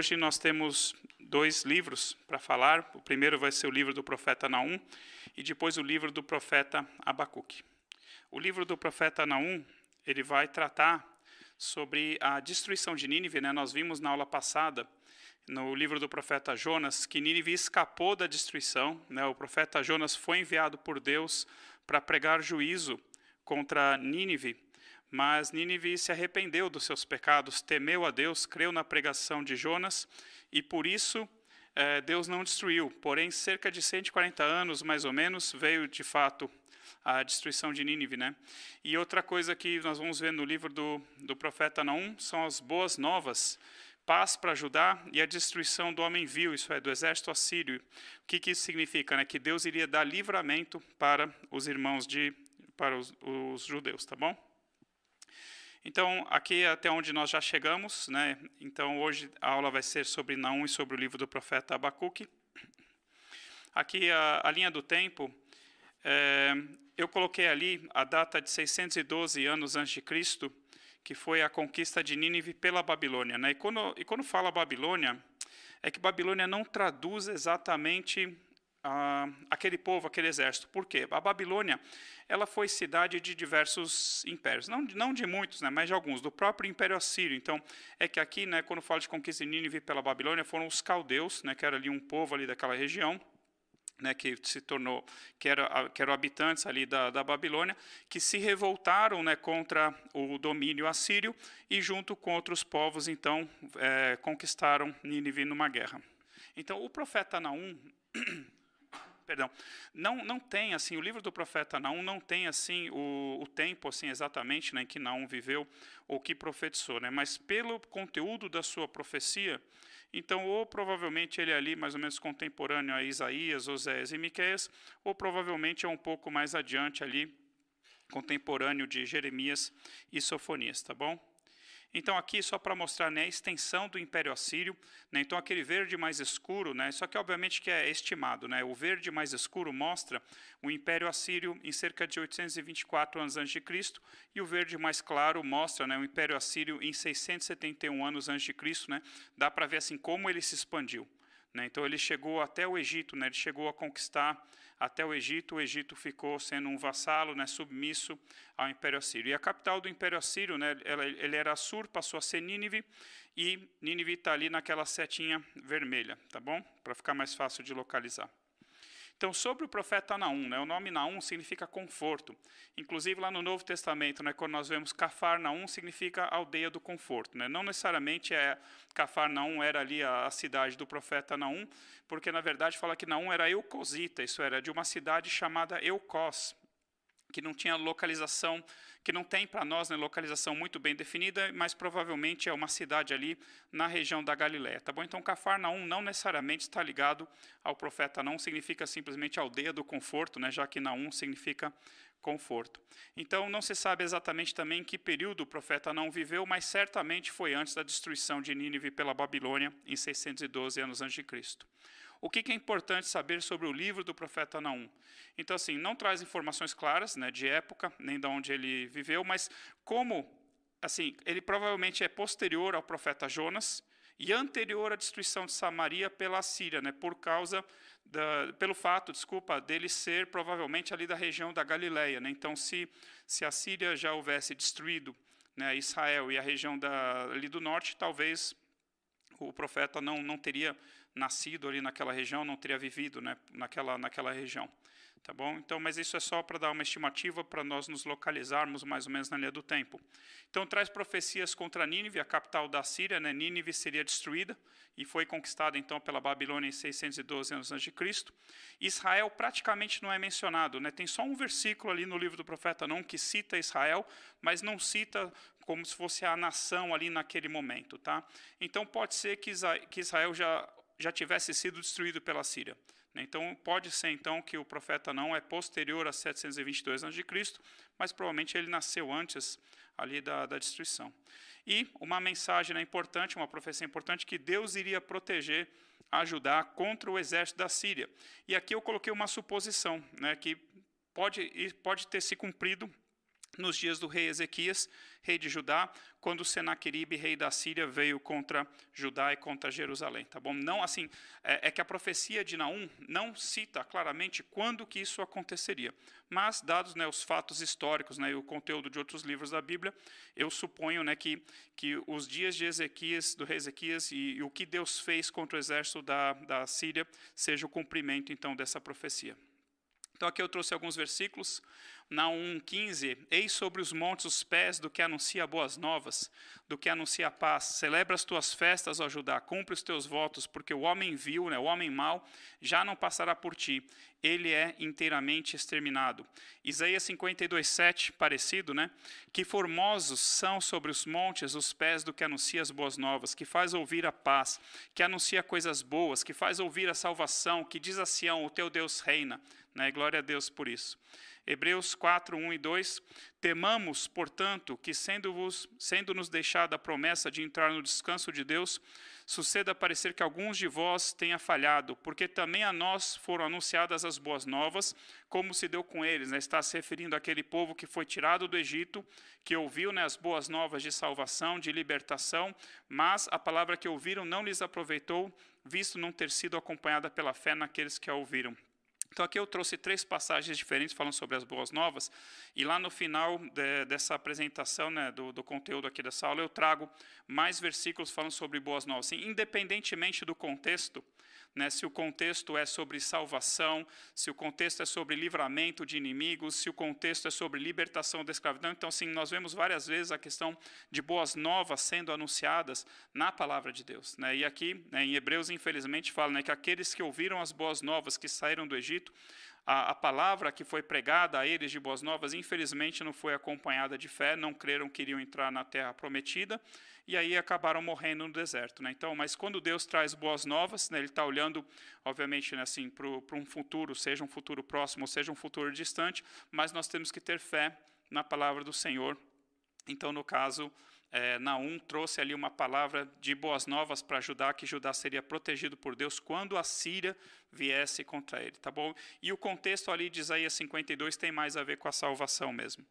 hoje nós temos dois livros para falar. O primeiro vai ser o livro do profeta Naum e depois o livro do profeta Abacuque. O livro do profeta Naum, ele vai tratar sobre a destruição de Nínive, né? Nós vimos na aula passada, no livro do profeta Jonas, que Nínive escapou da destruição, né? O profeta Jonas foi enviado por Deus para pregar juízo contra Nínive, mas Nínive se arrependeu dos seus pecados, temeu a Deus, creu na pregação de Jonas, e por isso Deus não destruiu. Porém, cerca de 140 anos, mais ou menos, veio de fato a destruição de Nínive, né? E outra coisa que nós vamos ver no livro do profeta Naum são as boas novas, paz para Judá e a destruição do homem vil, isso é, do exército assírio. O que isso significa? Né? Que Deus iria dar livramento para os irmãos, para os judeus, tá bom? Então, aqui é até onde nós já chegamos, né? Então, hoje a aula vai ser sobre Naum e sobre o livro do profeta Abacuque. Aqui a linha do tempo, eu coloquei ali a data de 612 anos antes de Cristo, que foi a conquista de Nínive pela Babilônia, né? E quando fala Babilônia, é que Babilônia não traduz exatamente aquele povo, aquele exército. Por quê? A Babilônia, ela foi cidade de diversos impérios, não de muitos, né, mas de alguns, do próprio Império Assírio. Então, é que aqui, né, quando fala de conquista de Nínive pela Babilônia, foram os caldeus, né, que era ali um povo ali daquela região, né, que se tornou, que eram habitantes ali da Babilônia, que se revoltaram, né, contra o domínio assírio e junto com outros povos, então, conquistaram Nínive numa guerra. Então, o profeta Naum perdão, não tem assim, o livro do profeta Naum não tem assim o tempo assim exatamente, né, em que Naum viveu ou que profetizou, né, mas pelo conteúdo da sua profecia, então ou provavelmente ele é ali mais ou menos contemporâneo a Isaías, Oséias e Miqueias, ou provavelmente é um pouco mais adiante ali, contemporâneo de Jeremias e Sofonias, tá bom? Então, aqui, só para mostrar, né, a extensão do Império Assírio, né, então aquele verde mais escuro, né, só que obviamente que é estimado, né, o verde mais escuro mostra o Império Assírio em cerca de 824 anos antes de Cristo, e o verde mais claro mostra, né, o Império Assírio em 671 anos antes de Cristo, né, dá para ver assim como ele se expandiu. Né, então ele chegou até o Egito, né, ele chegou a conquistar até o Egito ficou sendo um vassalo, né, submisso ao Império Assírio. E a capital do Império Assírio, né, ele era Assur, passou a ser Nínive, e Nínive está ali naquela setinha vermelha, tá bom? Para ficar mais fácil de localizar. Então, sobre o profeta Naum, né, o nome Naum significa conforto. Inclusive, lá no Novo Testamento, né, quando nós vemos Cafarnaum, significa aldeia do conforto. Né? Não necessariamente Cafarnaum era ali a cidade do profeta Naum, porque, na verdade, fala que Naum era eucosita, isso era de uma cidade chamada Eucós, que não tinha localização, que não tem para nós, né, localização muito bem definida, mas provavelmente é uma cidade ali na região da Galiléia, tá bom? Então, Cafarnaum não necessariamente está ligado ao profeta Naum, significa simplesmente aldeia do conforto, né, já que Naum significa conforto. Então, não se sabe exatamente também em que período o profeta Naum viveu, mas certamente foi antes da destruição de Nínive pela Babilônia, em 612 anos antes de Cristo. O que é importante saber sobre o livro do profeta Naum? Então, assim, não traz informações claras, né, de época, nem de onde ele viveu, mas como, assim, ele provavelmente é posterior ao profeta Jonas e anterior à destruição de Samaria pela Assíria, né, pelo fato, dele ser provavelmente ali da região da Galileia. Né? Então, se a Síria já houvesse destruído, né, Israel e a região ali do norte, talvez o profeta não teria nascido ali naquela região, não teria vivido, né, naquela região. Tá bom? Então, mas isso é só para dar uma estimativa para nós nos localizarmos mais ou menos na linha do tempo. Então, traz profecias contra Nínive, a capital da Síria, né? Nínive seria destruída e foi conquistada então pela Babilônia em 612 anos antes de Cristo. Israel praticamente não é mencionado, né? Tem só um versículo ali no livro do profeta Naum que cita Israel, mas não cita como se fosse a nação ali naquele momento, tá? Então, pode ser que Israel já tivesse sido destruído pela Síria. Então, pode ser, então, que o profeta Naum é posterior a 722 a.C., mas provavelmente ele nasceu antes ali da destruição. E uma mensagem, né, importante, uma profecia importante, que Deus iria proteger, ajudar contra o exército da Síria. E aqui eu coloquei uma suposição, né, que pode ter se cumprido nos dias do rei Ezequias, rei de Judá, quando Senaqueribe, rei da Síria, veio contra Judá e contra Jerusalém, tá bom? Não assim, é que a profecia de Naum não cita claramente quando que isso aconteceria, mas dados, né, os fatos históricos, né, e o conteúdo de outros livros da Bíblia, eu suponho, né, que os dias de Ezequias, do rei Ezequias, e o que Deus fez contra o exército da Síria seja o cumprimento então dessa profecia. Então aqui eu trouxe alguns versículos. Naum 15, eis sobre os montes os pés do que anuncia boas novas, do que anuncia a paz. Celebra as tuas festas, ó Judá, cumpre os teus votos, porque o homem vil, né, o homem mau, já não passará por ti, ele é inteiramente exterminado. Isaías 52:7, parecido, né? Que formosos são sobre os montes os pés do que anuncia as boas novas, que faz ouvir a paz, que anuncia coisas boas, que faz ouvir a salvação, que diz a Sião, o teu Deus reina. Né? Glória a Deus por isso. Hebreus 4, 1 e 2, temamos, portanto, que sendo-nos deixada a promessa de entrar no descanso de Deus, suceda parecer que alguns de vós tenha falhado, porque também a nós foram anunciadas as boas novas, como se deu com eles, né? Está se referindo àquele povo que foi tirado do Egito, que ouviu, né, as boas novas de salvação, de libertação, mas a palavra que ouviram não lhes aproveitou, visto não ter sido acompanhada pela fé naqueles que a ouviram. Então aqui eu trouxe 3 passagens diferentes falando sobre as boas novas, e lá no final dessa apresentação, né, do conteúdo aqui dessa aula, eu trago mais versículos falando sobre boas novas. Assim, independentemente do contexto, né, se o contexto é sobre salvação, se o contexto é sobre livramento de inimigos, se o contexto é sobre libertação da escravidão. Então, assim, nós vemos várias vezes a questão de boas novas sendo anunciadas na palavra de Deus. Né? E aqui, né, em Hebreus, infelizmente, fala, né, que aqueles que ouviram as boas novas que saíram do Egito, a palavra que foi pregada a eles de boas novas, infelizmente, não foi acompanhada de fé, não creram que iriam entrar na terra prometida, e aí acabaram morrendo no deserto. Né? Então, mas quando Deus traz boas novas, né, Ele está olhando, obviamente, né, assim, para um futuro, seja um futuro próximo, ou seja um futuro distante, mas nós temos que ter fé na palavra do Senhor. Então, no caso, Naum trouxe ali uma palavra de boas novas para Judá, que Judá seria protegido por Deus quando a Síria viesse contra ele, tá bom? E o contexto ali de Isaías 52 tem mais a ver com a salvação mesmo.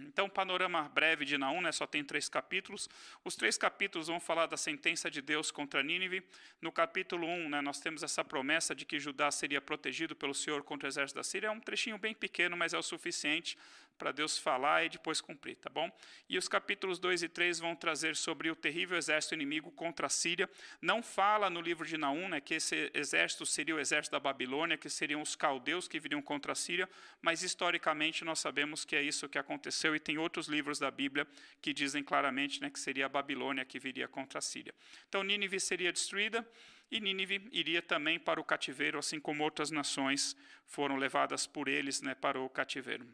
Então, panorama breve de Naum, né, só tem 3 capítulos. Os 3 capítulos vão falar da sentença de Deus contra Nínive. No capítulo 1, né, nós temos essa promessa de que Judá seria protegido pelo Senhor contra o exército da Síria. É um trechinho bem pequeno, mas é o suficiente para Deus falar e depois cumprir, tá bom? E os capítulos 2 e 3 vão trazer sobre o terrível exército inimigo contra a Síria. Não fala no livro de Naum, né, que esse exército seria o exército da Babilônia, que seriam os caldeus que viriam contra a Síria, mas historicamente nós sabemos que é isso que aconteceu, e tem outros livros da Bíblia que dizem claramente, né, que seria a Babilônia que viria contra a Síria. Então Nínive seria destruída, e Nínive iria também para o cativeiro, assim como outras nações foram levadas por eles, né, para o cativeiro.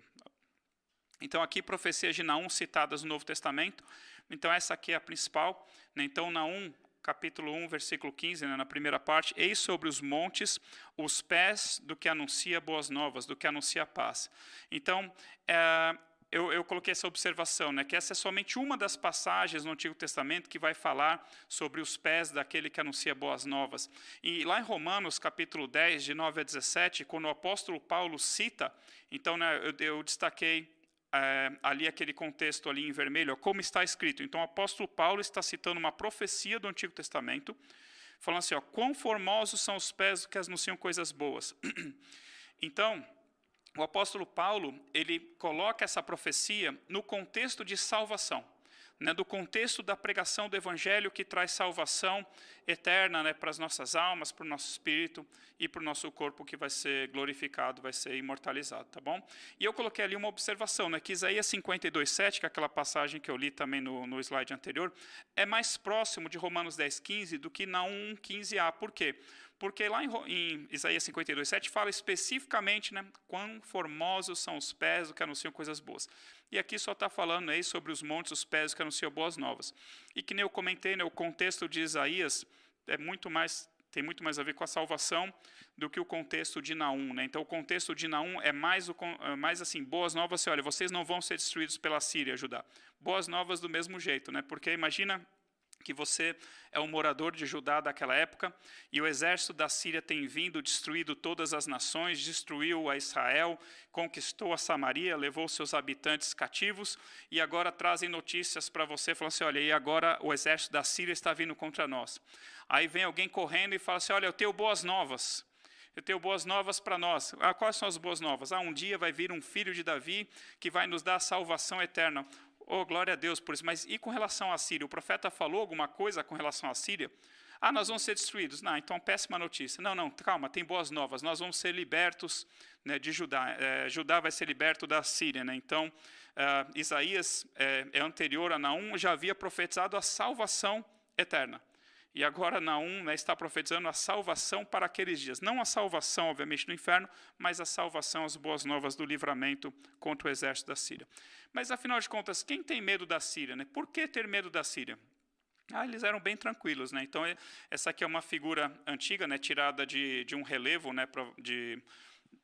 Então aqui profecias de Naum citadas no Novo Testamento. Então essa aqui é a principal. Né? Então Naum, capítulo 1, versículo 15, né, na primeira parte, eis sobre os montes os pés do que anuncia boas novas, do que anuncia paz. Então, eu coloquei essa observação, né, que essa é somente uma das passagens no Antigo Testamento que vai falar sobre os pés daquele que anuncia boas novas. E lá em Romanos, capítulo 10, de 9 a 17, quando o apóstolo Paulo cita, então, né, eu destaquei ali aquele contexto ali em vermelho, ó, como está escrito. Então o apóstolo Paulo está citando uma profecia do Antigo Testamento, falando assim, ó, quão formosos são os pés que anunciam coisas boas. Então, o apóstolo Paulo, ele coloca essa profecia no contexto de salvação, né, do contexto da pregação do Evangelho que traz salvação eterna, né, para as nossas almas, para o nosso espírito e para o nosso corpo que vai ser glorificado, vai ser imortalizado, tá bom? E eu coloquei ali uma observação, né, que Isaías 52:7, que é aquela passagem que eu li também no slide anterior, é mais próximo de Romanos 10:15 do que Naum 15a. Por quê? Porque lá em Isaías 52:7 fala especificamente, né, quão formosos são os pés do que anunciam coisas boas. E aqui só está falando aí sobre os montes, os pés que anunciam boas novas. E que nem eu comentei, né, o contexto de Isaías tem muito mais a ver com a salvação do que o contexto de Naum. Né? Então o contexto de Naum é mais assim, boas novas, olha, vocês não vão ser destruídos pela Síria, Judá. Boas novas do mesmo jeito, né? Porque imagina que você é um morador de Judá daquela época, e o exército da Síria tem vindo, destruído todas as nações, destruiu a Israel, conquistou a Samaria, levou seus habitantes cativos, e agora trazem notícias para você, falando assim, olha, e agora o exército da Síria está vindo contra nós. Aí vem alguém correndo e fala assim, olha, eu tenho boas novas. Eu tenho boas novas para nós. Quais são as boas novas? Um dia vai vir um filho de Davi que vai nos dar a salvação eterna. Oh, glória a Deus por isso. Mas e com relação à Síria? O profeta falou alguma coisa com relação à Síria? Nós vamos ser destruídos. Não, então péssima notícia. Não, calma, tem boas novas. Nós vamos ser libertos, né, de Judá. Judá vai ser liberto da Síria. Né? Então, Isaías é anterior a Naum, já havia profetizado a salvação eterna. E agora Naum, né, está profetizando a salvação para aqueles dias. Não a salvação, obviamente, no inferno, mas a salvação, as boas novas do livramento contra o exército da Síria. Mas, afinal de contas, quem tem medo da Síria? Né? Por que ter medo da Síria? Eles eram bem tranquilos. Né? Então, essa aqui é uma figura antiga, né, tirada de um relevo, né,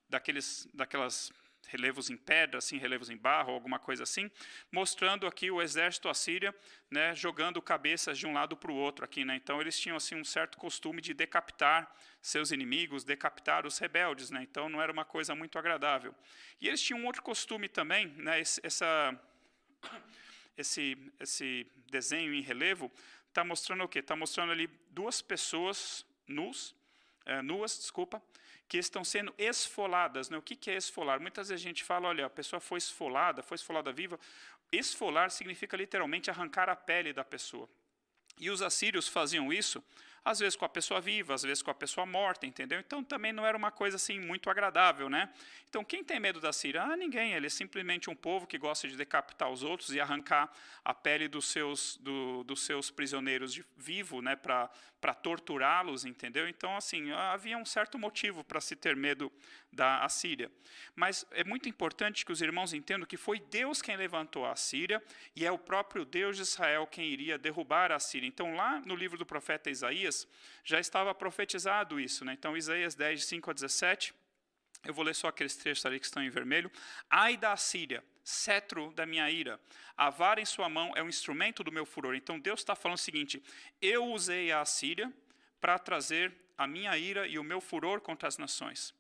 daquelas relevos em pedra, assim, relevos em barro, alguma coisa assim, mostrando aqui o exército assírio, né, jogando cabeças de um lado para o outro aqui, né? Então eles tinham assim um certo costume de decapitar seus inimigos, decapitar os rebeldes, né? Então não era uma coisa muito agradável. E eles tinham um outro costume também, né? Esse desenho em relevo está mostrando o quê? Está mostrando ali duas pessoas nuas, que estão sendo esfoladas. Né? O que é esfolar? Muitas vezes a gente fala, olha, a pessoa foi esfolada viva. Esfolar significa literalmente arrancar a pele da pessoa. E os assírios faziam isso, às vezes com a pessoa viva, às vezes com a pessoa morta, entendeu? Então também não era uma coisa assim muito agradável, né? Então quem tem medo da Síria? Ninguém, ele é simplesmente um povo que gosta de decapitar os outros e arrancar a pele dos seus prisioneiros vivo, né, para torturá-los, entendeu? Então assim, havia um certo motivo para se ter medo da Assíria. Mas é muito importante que os irmãos entendam que foi Deus quem levantou a Assíria e é o próprio Deus de Israel quem iria derrubar a Assíria. Então lá no livro do profeta Isaías, já estava profetizado isso, né? Então, Isaías 10, 5 a 17, eu vou ler só aqueles trechos ali que estão em vermelho. Ai da Assíria, cetro da minha ira, a vara em sua mão é um instrumento do meu furor. Então, Deus está falando o seguinte, eu usei a Assíria para trazer a minha ira e o meu furor contra as nações.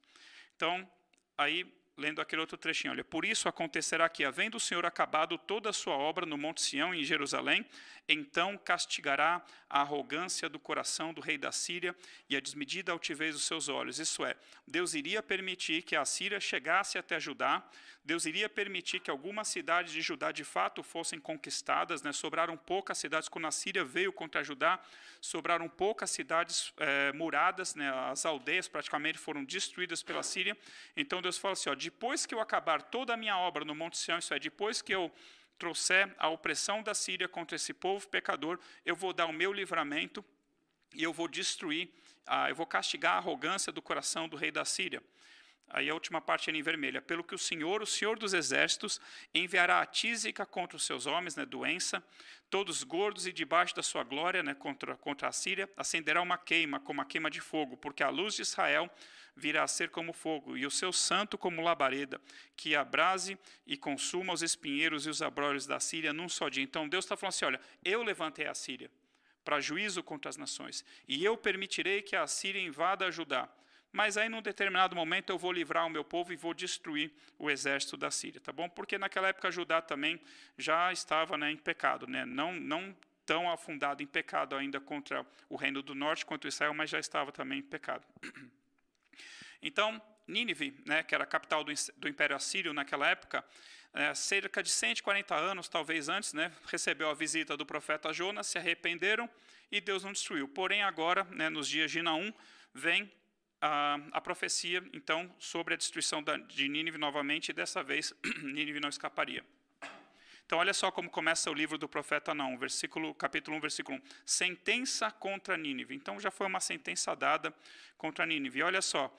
Então, aí, lendo aquele outro trechinho, olha, por isso acontecerá que, havendo o Senhor acabado toda a sua obra no Monte Sião e em Jerusalém, então castigará a arrogância do coração do rei da Síria e a desmedida altivez dos seus olhos. Isso é, Deus iria permitir que a Síria chegasse até Judá, Deus iria permitir que algumas cidades de Judá de fato fossem conquistadas, né? Sobraram poucas cidades, quando a Síria veio contra Judá, sobraram poucas cidades muradas, né? As aldeias praticamente foram destruídas pela Síria. Então Deus fala assim, depois que eu acabar toda a minha obra no Monte Sião, isso é, depois que eu trouxer a opressão da Síria contra esse povo pecador, eu vou dar o meu livramento e eu vou destruir, eu vou castigar a arrogância do coração do rei da Síria. Aí a última parte é em vermelha. Pelo que o Senhor dos exércitos, enviará a tísica contra os seus homens, né, doença, todos gordos e debaixo da sua glória, né, contra a Síria, acenderá uma queima, como a queima de fogo, porque a luz de Israel virá a ser como fogo, e o seu santo como labareda, que abrase e consuma os espinheiros e os abrolhos da Síria num só dia. Então Deus está falando assim, olha, eu levantei a Síria para juízo contra as nações, e eu permitirei que a Síria invada Judá. Mas aí, num determinado momento, eu vou livrar o meu povo e vou destruir o exército da Síria, tá bom? Porque naquela época Judá também já estava, né, em pecado, né? Não tão afundado em pecado ainda contra o reino do norte, contra Israel, mas já estava também em pecado. Então, Nínive, né, que era a capital do Império Assírio naquela época, cerca de 140 anos, talvez antes, né, recebeu a visita do profeta Jonas, se arrependeram e Deus não destruiu. Porém, agora, né, nos dias de Naum, vem a profecia, então, sobre a destruição de Nínive novamente, e dessa vez Nínive não escaparia. Então, olha só como começa o livro do profeta Naum, capítulo 1, versículo 1. Sentença contra Nínive. Então, já foi uma sentença dada contra Nínive. E olha só,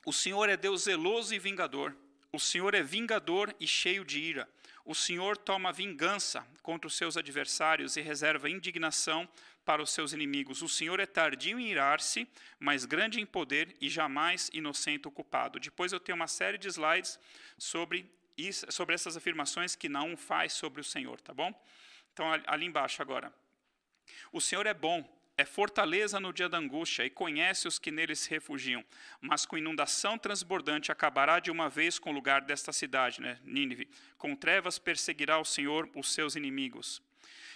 o Senhor é Deus zeloso e vingador. O Senhor é vingador e cheio de ira. O Senhor toma vingança contra os seus adversários e reserva indignação para os seus inimigos. O Senhor é tardio em irar-se, mas grande em poder e jamais inocente ou culpado. Depois eu tenho uma série de slides sobre essas afirmações que Naum faz sobre o Senhor, tá bom? Então, ali embaixo agora. O Senhor é bom, é fortaleza no dia da angústia e conhece os que nele se refugiam. Mas com inundação transbordante acabará de uma vez com o lugar desta cidade, né, Nínive. Com trevas perseguirá o Senhor os seus inimigos.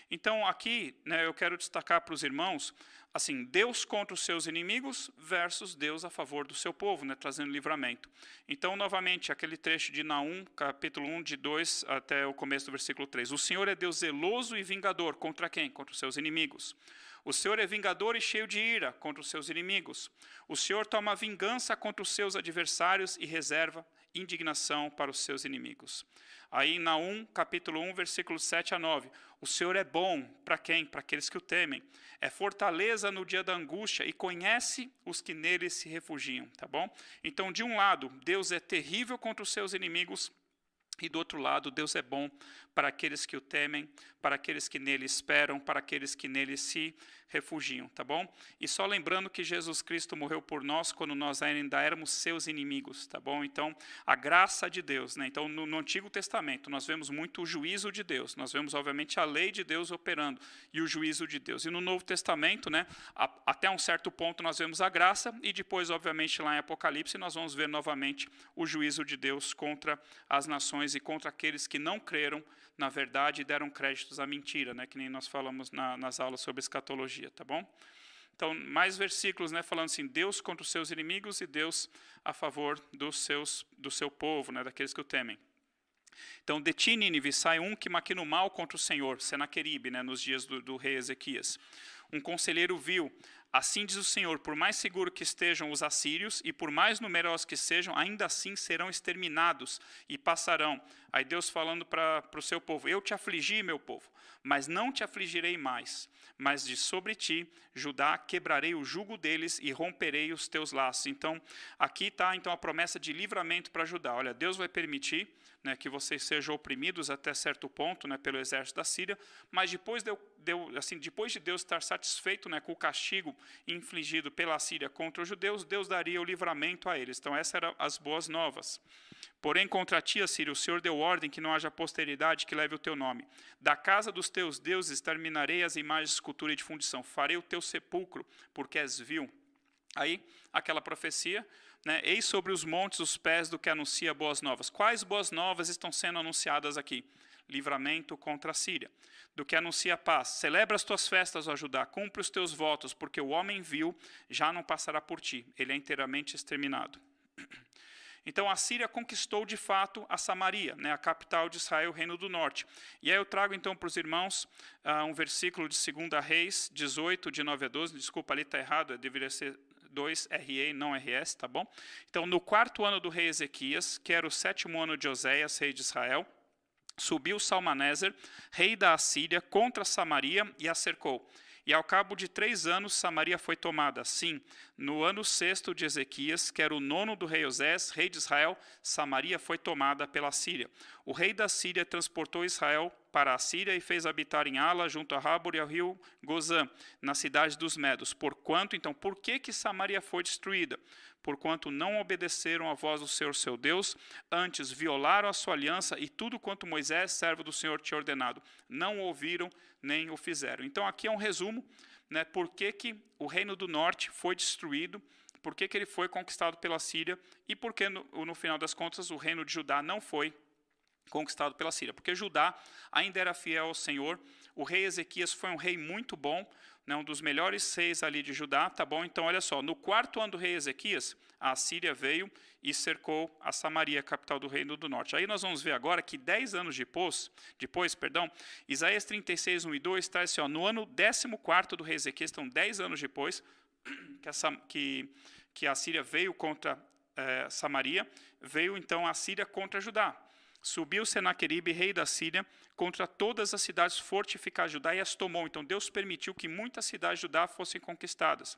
Então aqui, né, eu quero destacar para os irmãos, assim, Deus contra os seus inimigos versus Deus a favor do seu povo, né, trazendo livramento. Então, novamente, aquele trecho de Naum, capítulo 1, de 2 até o começo do versículo 3. O Senhor é Deus zeloso e vingador. Contra quem? Contra os seus inimigos. O Senhor é vingador e cheio de ira contra os seus inimigos. O Senhor toma vingança contra os seus adversários e reserva indignação para os seus inimigos. Aí, em Naum, capítulo 1, versículos 7 a 9. O Senhor é bom para quem? Para aqueles que o temem. É fortaleza no dia da angústia e conhece os que nele se refugiam, tá bom? Então, de um lado, Deus é terrível contra os seus inimigos, e do outro lado, Deus é bom para aqueles que o temem, para aqueles que nele esperam, para aqueles que nele se refugiam, tá bom? E só lembrando que Jesus Cristo morreu por nós quando nós ainda éramos seus inimigos, tá bom? Então, a graça de Deus, né? Então, no Antigo Testamento, nós vemos muito o juízo de Deus, nós vemos, obviamente, a lei de Deus operando e o juízo de Deus. E no Novo Testamento, né, até um certo ponto, nós vemos a graça e depois, obviamente, lá em Apocalipse, nós vamos ver novamente o juízo de Deus contra as nações e contra aqueles que não creram na verdade e deram créditos à mentira, né, que nem nós falamos nas aulas sobre escatologia, tá bom? Então, mais versículos, né, falando assim, Deus contra os seus inimigos e Deus a favor do seu povo, né, daqueles que o temem. Então, de ti, Nínive, sai um que maquina o mal contra o Senhor, Senaqueribe, né, nos dias do rei Ezequias. Um conselheiro vil, assim diz o Senhor, por mais seguro que estejam os assírios e por mais numerosos que sejam, ainda assim serão exterminados e passarão. Aí Deus falando para o seu povo, eu te afligi, meu povo, mas não te afligirei mais. Mas de sobre ti, Judá, quebrarei o jugo deles e romperei os teus laços. Então, aqui está então, a promessa de livramento para Judá. Olha, Deus vai permitir, né, que vocês sejam oprimidos até certo ponto, né, pelo exército da Síria, mas depois depois de Deus estar satisfeito, né, com o castigo infligido pela Síria contra os judeus, Deus daria o livramento a eles. Então, essas eram as boas novas. Porém, contra ti, Assíria, o Senhor deu ordem que não haja posteridade que leve o teu nome. Da casa dos teus deuses exterminarei as imagens de escultura e de fundição. Farei o teu sepulcro, porque és vil. Aí, aquela profecia, né, eis sobre os montes os pés do que anuncia boas novas. Quais boas novas estão sendo anunciadas aqui? Livramento contra a Síria. Do que anuncia paz. Celebra as tuas festas, ó Judá, cumpre os teus votos, porque o homem vil já não passará por ti. Ele é inteiramente exterminado. Então, a Síria conquistou, de fato, a Samaria, né, a capital de Israel, o Reino do Norte. E aí eu trago, então, para os irmãos, um versículo de 2 Reis 18, de 9 a 12. Desculpa, ali está errado, deveria ser 2 RE, não RS, tá bom? Então, no 4º ano do rei Ezequias, que era o 7º ano de Oséias, rei de Israel, subiu Salmaneser, rei da Assíria, contra Samaria e a cercou. E ao cabo de 3 anos, Samaria foi tomada. Sim, no ano 6º de Ezequias, que era o 9º do rei Osés, rei de Israel, Samaria foi tomada pela Síria. O rei da Síria transportou Israel para a Síria e fez habitar em Ala, junto a Habor e ao rio Gozã, na cidade dos Medos. Porquanto, então, por que Samaria foi destruída? Porquanto não obedeceram à voz do Senhor seu Deus, antes violaram a sua aliança e tudo quanto Moisés, servo do Senhor, tinha ordenado. Não ouviram nem o fizeram. Então aqui é um resumo, né, por que o reino do norte foi destruído, por que ele foi conquistado pela Síria e por que no final das contas o reino de Judá não foi conquistado pela Síria. Porque Judá ainda era fiel ao Senhor, o rei Ezequias foi um rei muito bom, né, um dos melhores reis ali de Judá, tá bom? Então, olha só, no 4º ano do rei Ezequias, a Síria veio e cercou a Samaria, capital do Reino do Norte. Aí nós vamos ver agora que 10 anos depois, Isaías 36, 1 e 2, traz assim, ó, no ano 14º do rei Ezequias, então 10 anos depois, que a Síria veio contra Samaria, veio então a Síria contra Judá. Subiu Senaqueribe, rei da Síria, contra todas as cidades fortificadas de Judá e as tomou. Então Deus permitiu que muitas cidades de Judá fossem conquistadas.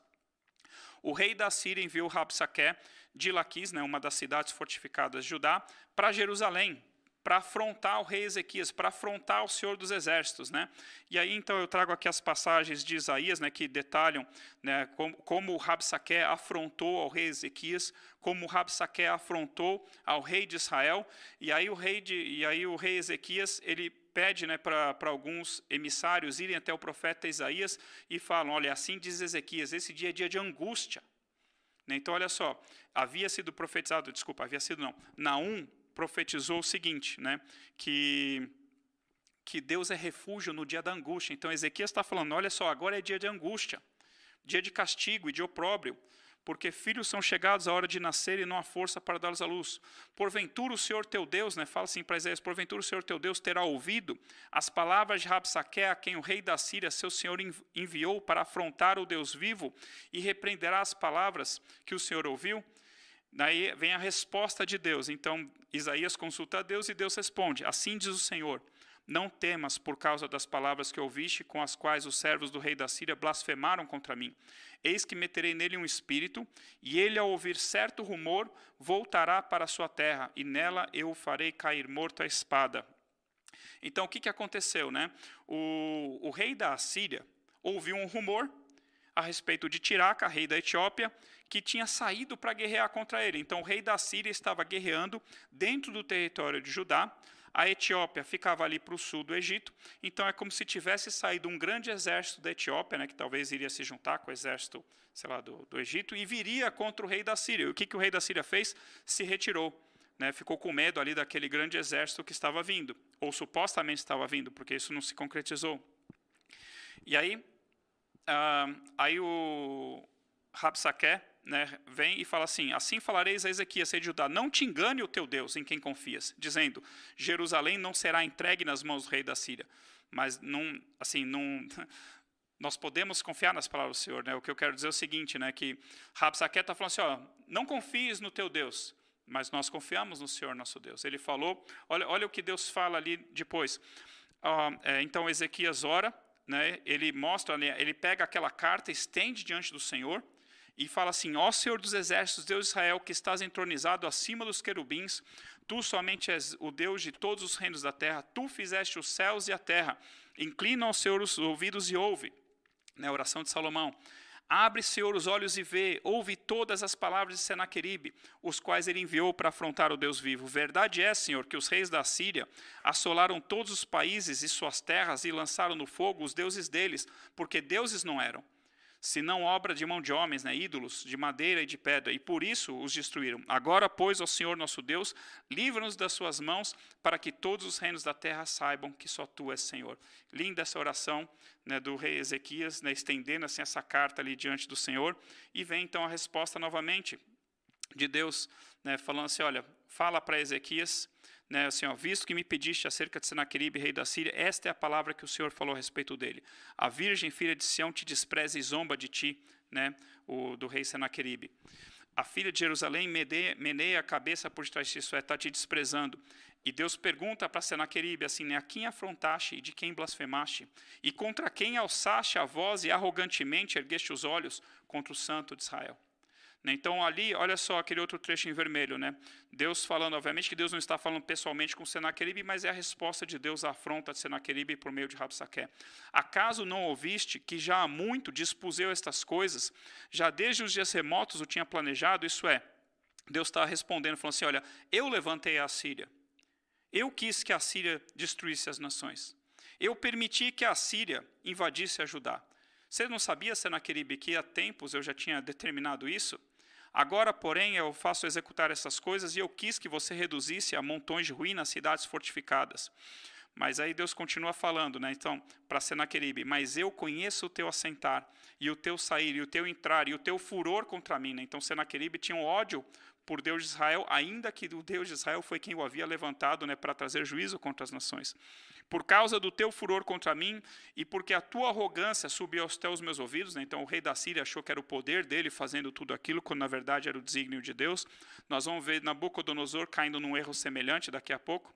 O rei da Síria enviou Rabsaqué de Laquis, né, uma das cidades fortificadas de Judá, para Jerusalém, para afrontar o rei Ezequias, para afrontar o Senhor dos Exércitos, né? E aí então eu trago aqui as passagens de Isaías, né, que detalham, né, como o Rabsaque afrontou ao rei Ezequias, como o Rabsaque afrontou ao rei de Israel. E aí o rei Ezequias, ele pede, né, para alguns emissários irem até o profeta Isaías e falam: olha, assim diz Ezequias, esse dia é dia de angústia. Então, olha só, Naum profetizou o seguinte, né, que Deus é refúgio no dia da angústia. Então, Ezequias está falando: olha só, agora é dia de angústia, dia de castigo e de opróbrio, porque filhos são chegados à hora de nascer e não há força para dá-los à luz. Porventura o Senhor teu Deus, né, fala assim para Isaías, porventura o Senhor teu Deus terá ouvido as palavras de Rabsaque, a quem o rei da Síria, seu senhor, enviou para afrontar o Deus vivo, e repreenderá as palavras que o Senhor ouviu? Daí vem a resposta de Deus. Então Isaías consulta a Deus e Deus responde: assim diz o Senhor, não temas por causa das palavras que ouviste, com as quais os servos do rei da Síria blasfemaram contra mim. Eis que meterei nele um espírito, e ele, ao ouvir certo rumor, voltará para a sua terra, e nela eu o farei cair morto à espada. Então, o que aconteceu, né? O rei da Síria ouviu um rumor a respeito de Tiraca, rei da Etiópia, que tinha saído para guerrear contra ele. Então, o rei da Síria estava guerreando dentro do território de Judá. A Etiópia ficava ali para o sul do Egito. Então, é como se tivesse saído um grande exército da Etiópia, né, que talvez iria se juntar com o exército, sei lá, do Egito, e viria contra o rei da Síria. E o que o rei da Síria fez? Se retirou. Né, ficou com medo ali daquele grande exército que estava vindo, ou supostamente estava vindo, porque isso não se concretizou. E aí o Rabsaque, né, vem e fala assim: assim falareis a Ezequias, rei de Judá, não te engane o teu Deus, em quem confias, dizendo: Jerusalém não será entregue nas mãos do rei da Síria. Mas nós podemos confiar nas palavras do Senhor, né? O que eu quero dizer é o seguinte, né, que Rabsaque está falando assim: ó, não confies no teu Deus, mas nós confiamos no Senhor nosso Deus. Ele falou, olha o que Deus fala ali depois. Então Ezequias ora, né, ele pega aquela carta, estende diante do Senhor e fala assim: ó Senhor dos exércitos, Deus de Israel, que estás entronizado acima dos querubins, tu somente és o Deus de todos os reinos da terra, tu fizeste os céus e a terra, inclina ao Senhor os ouvidos e ouve. Na oração de Salomão: abre, Senhor, os olhos e vê, ouve todas as palavras de Senaqueribe, os quais ele enviou para afrontar o Deus vivo. Verdade é, Senhor, que os reis da Síria assolaram todos os países e suas terras e lançaram no fogo os deuses deles, porque deuses não eram, senão obra de mão de homens, né, ídolos de madeira e de pedra, e por isso os destruíram. Agora, pois, ó Senhor nosso Deus, livra-nos das suas mãos, para que todos os reinos da terra saibam que só tu és Senhor. Linda essa oração, né, do rei Ezequias, né, estendendo assim essa carta ali diante do Senhor, e vem então a resposta novamente de Deus, né, falando assim: olha, fala para Ezequias, né, assim, ó, visto que me pediste acerca de Senaqueribe, rei da Síria, esta é a palavra que o Senhor falou a respeito dele. A virgem filha de Sião te despreza e zomba de ti, né, do rei Senaqueribe. A filha de Jerusalém meneia a cabeça por detrás disso, está te desprezando. E Deus pergunta para Senaqueribe assim, né, a quem afrontaste e de quem blasfemaste? E contra quem alçaste a voz e arrogantemente ergueste os olhos? Contra o santo de Israel. Então ali, olha só aquele outro trecho em vermelho, né? Deus falando, obviamente que Deus não está falando pessoalmente com Senaqueribe, mas é a resposta de Deus à afronta de Senaqueribe por meio de Rabsaque. Acaso não ouviste que já há muito dispuseu estas coisas, já desde os dias remotos o tinha planejado? Isso é, Deus está respondendo, falando assim: olha, eu levantei a Síria, eu quis que a Síria destruísse as nações, eu permiti que a Síria invadisse a Judá. Você não sabia, Senaqueribe, que há tempos eu já tinha determinado isso? Agora, porém, eu faço executar essas coisas e eu quis que você reduzisse a montões de ruínas cidades fortificadas. Mas aí Deus continua falando, né? Então, para Senaqueribe: mas eu conheço o teu assentar, e o teu sair, e o teu entrar, e o teu furor contra mim. Né? Então, Senaqueribe tinha um ódio por Deus de Israel, ainda que o Deus de Israel foi quem o havia levantado, né, para trazer juízo contra as nações. Por causa do teu furor contra mim, e porque a tua arrogância subiu até os meus ouvidos, né? Então o rei da Síria achou que era o poder dele fazendo tudo aquilo, quando na verdade era o desígnio de Deus. Nós vamos ver Nabucodonosor caindo num erro semelhante daqui a pouco.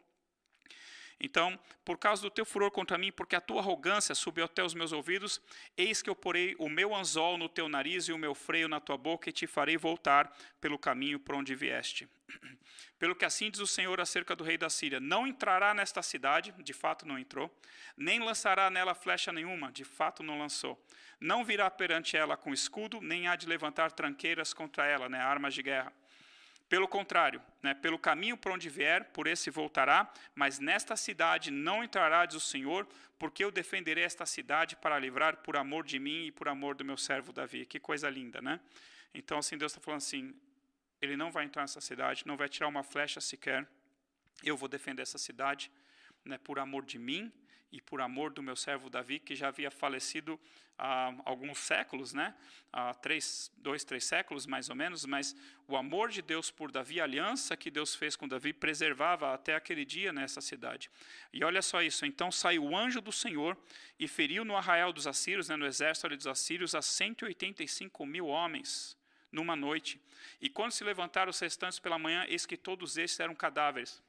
Então, por causa do teu furor contra mim, porque a tua arrogância subiu até os meus ouvidos, eis que eu porei o meu anzol no teu nariz e o meu freio na tua boca, e te farei voltar pelo caminho por onde vieste. Pelo que assim diz o Senhor acerca do rei da Síria: não entrará nesta cidade, de fato não entrou, nem lançará nela flecha nenhuma, de fato não lançou. Não virá perante ela com escudo, nem há de levantar tranqueiras contra ela, armas de guerra. Pelo contrário, pelo caminho por onde vier, por esse voltará, mas nesta cidade não entrará, diz o Senhor, porque eu defenderei esta cidade para livrar por amor de mim e por amor do meu servo Davi. Que coisa linda, né? Então, assim, Deus está falando assim, ele não vai entrar nessa cidade, não vai tirar uma flecha sequer, eu vou defender essa cidade, por amor de mim e por amor do meu servo Davi, que já havia falecido há alguns séculos, há 2, 3 séculos mais ou menos, mas o amor de Deus por Davi, a aliança que Deus fez com Davi, preservava até aquele dia nessa cidade. E olha só isso, então saiu o anjo do Senhor e feriu no arraial dos assírios, no exército dos assírios, a 185.000 homens, numa noite. E quando se levantaram os restantes pela manhã, eis que todos estes eram cadáveres.